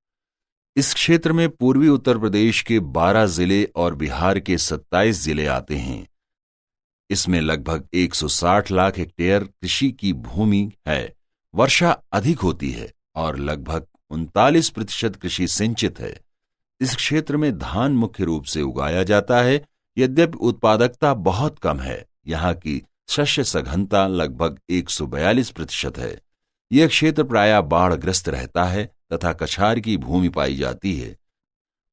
[SPEAKER 1] इस क्षेत्र में पूर्वी उत्तर प्रदेश के 12 जिले और बिहार के 27 जिले आते हैं। इसमें लगभग 160 लाख हेक्टेयर कृषि की भूमि है। वर्षा अधिक होती है और लगभग 39% कृषि सिंचित है। इस क्षेत्र में धान मुख्य रूप से उगाया जाता है, यद्यपि उत्पादकता बहुत कम है। यहाँ की शस्य सघनता लगभग 142% है। यह क्षेत्र प्रायः बाढ़ग्रस्त रहता है तथा कछार की भूमि पाई जाती है।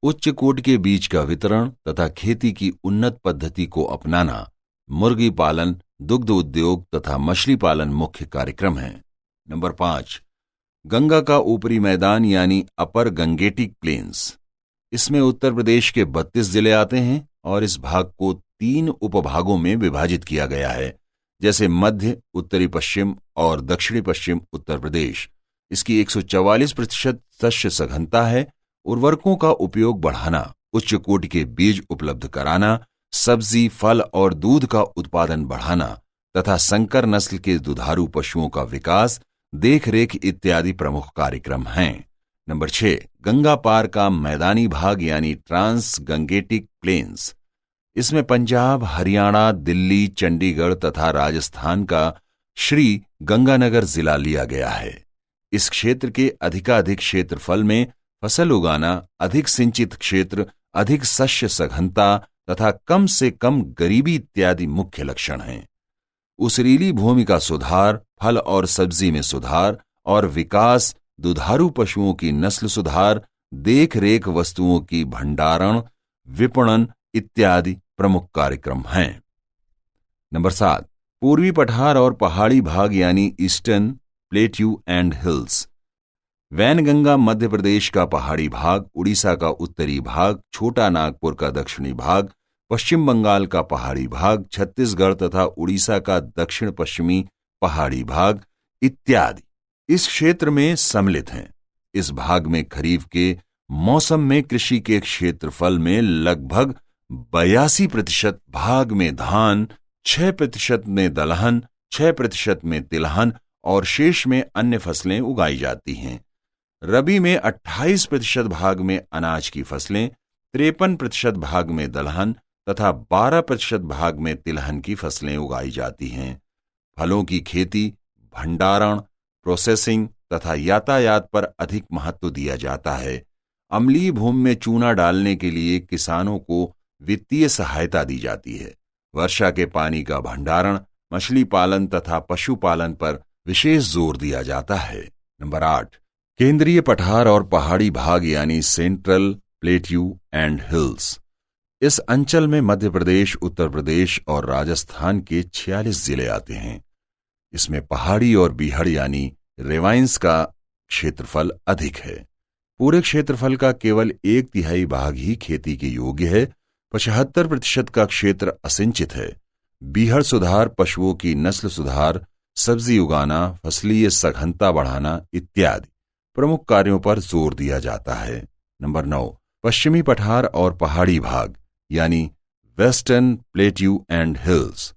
[SPEAKER 1] उच्च कोटि के बीज का वितरण तथा खेती की उन्नत पद्धति को अपनाना, मुर्गी पालन, दुग्ध उद्योग तथा मछली पालन मुख्य कार्यक्रम हैं। नंबर 5, गंगा का ऊपरी मैदान यानी अपर गंगेटिक प्लेन्स। इसमें उत्तर प्रदेश के 32 जिले आते हैं और इस भाग को 3 उपभागों में विभाजित किया गया है, जैसे मध्य, उत्तरी पश्चिम और दक्षिणी पश्चिम उत्तर प्रदेश। इसकी 144% शस्य सघनता है। उर्वरकों का उपयोग बढ़ाना, उच्च कोटि के बीज उपलब्ध कराना, सब्जी, फल और दूध का उत्पादन बढ़ाना तथा संकर नस्ल के दुधारू पशुओं का विकास, देखरेख इत्यादि प्रमुख कार्यक्रम हैं। नंबर 6, गंगा पार का मैदानी भाग यानी ट्रांस गंगेटिक प्लेन्स। इसमें पंजाब, हरियाणा, दिल्ली, चंडीगढ़ तथा राजस्थान का श्री गंगानगर जिला लिया गया है। इस क्षेत्र के अधिकाधिक क्षेत्रफल में फसल उगाना, अधिक सिंचित क्षेत्र, अधिक शस्य सघनता तथा कम से कम गरीबी इत्यादि मुख्य लक्षण हैं। उसरीली भूमि का सुधार, फल और सब्जी में सुधार और विकास, दुधारू पशुओं की नस्ल सुधार, देख-रेख वस्तुओं की भंडारण, विपणन इत्यादि प्रमुख कार्यक्रम हैं। नंबर 7, पूर्वी पठार और पहाड़ी भाग यानी eastern plateau and hills. Wainganga Madhya Pradesh का पहाड़ी भाग, उड़ीसा का उत्तरी भाग, छोटा नागपुर का दक्षिणी भाग, पश्चिम बंगाल का पहाड़ी भाग, छत्तीसगढ़ तथा उड़ीसा का दक्षिण पश्चिमी पहाड़ी भाग इत्यादि इस क्षेत्र में सम्मिलित हैं। इस भाग में खरीफ के मौसम में कृषि के क्षेत्रफल में लगभग 82% भाग में धान, 6% में दलहन, 6% में तिलहन और शेष में अन्य फसलें उगाई जाती हैं। रबी में 28% भाग में अनाज की फसलें, 53% भाग में दलहन तथा 12% भाग में तिलहन की फसलें उगाई जाती हैं। फलों की खेती, भंडारण, प्रोसेसिंग तथा यातायात पर अधिक महत्व दिया जाता है। अम्लीय भूमि में चूना डालने के लिए किसानों को वित्तीय सहायता दी जाती है। वर्षा के पानी का भंडारण, मछली पालन तथा पशुपालन पर विशेष जोर दिया जाता है। नंबर 8, केंद्रीय पठार और पहाड़ी भाग यानी सेंट्रल प्लेट्यू एंड हिल्स। इस अंचल में मध्य प्रदेश, उत्तर प्रदेश और राजस्थान के 46 जिले आते हैं। इसमें पहाड़ी और बीहड़ यानी रेवाइंस का क्षेत्रफल अधिक है। पूरे क्षेत्रफल का केवल 1/3 भाग ही खेती के योग्य है। 75% का क्षेत्र असिंचित है। बीहड़ सुधार, पशुओं की नस्ल सुधार, सब्जी उगाना, फसलीय सघनता बढ़ाना इत्यादि प्रमुख कार्यों पर जोर दिया जाता है। नंबर 9, पश्चिमी पठार और पहाड़ी भाग यानी वेस्टर्न प्लेट्यू एंड हिल्स।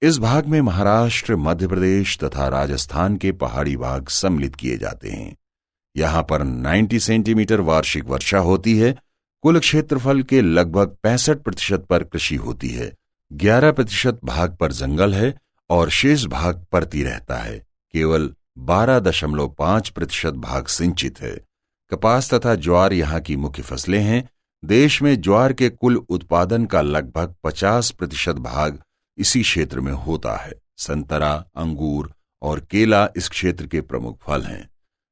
[SPEAKER 1] इस भाग में महाराष्ट्र, मध्य प्रदेश तथा राजस्थान के पहाड़ी भाग सम्मिलित किए जाते हैं। यहां पर 90 सेंटीमीटर वार्षिक वर्षा होती है। कुल क्षेत्रफल के लगभग 65% पर कृषि होती है। 11% भाग पर जंगल है और शेष भाग परती रहता है। केवल 12.5% भाग सिंचित है। कपास तथा ज्वार यहाँ की मुख्य फसलें हैं। देश में ज्वार के कुल उत्पादन का लगभग 50% भाग इसी क्षेत्र में होता है। संतरा, अंगूर और केला इस क्षेत्र के प्रमुख फल हैं,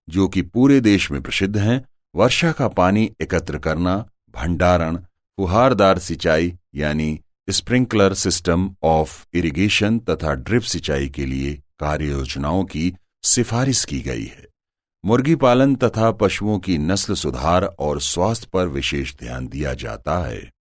[SPEAKER 1] जो कि पूरे देश में प्रसिद्ध हैं। वर्षा का पानी एकत्र करना, भंडारण, फुहारदार सिंचाई यानी स्प्रिंकलर सिस्टम ऑफ इरिगेशन तथा ड्रिप सिंचाई के लिए कार्य योजनाओं की सिफारिश की गई है। मुर्गी पालन तथा पशुओं की नस्ल सुधार और स्वास्थ्य पर विशेष ध्यान दिया जाता है।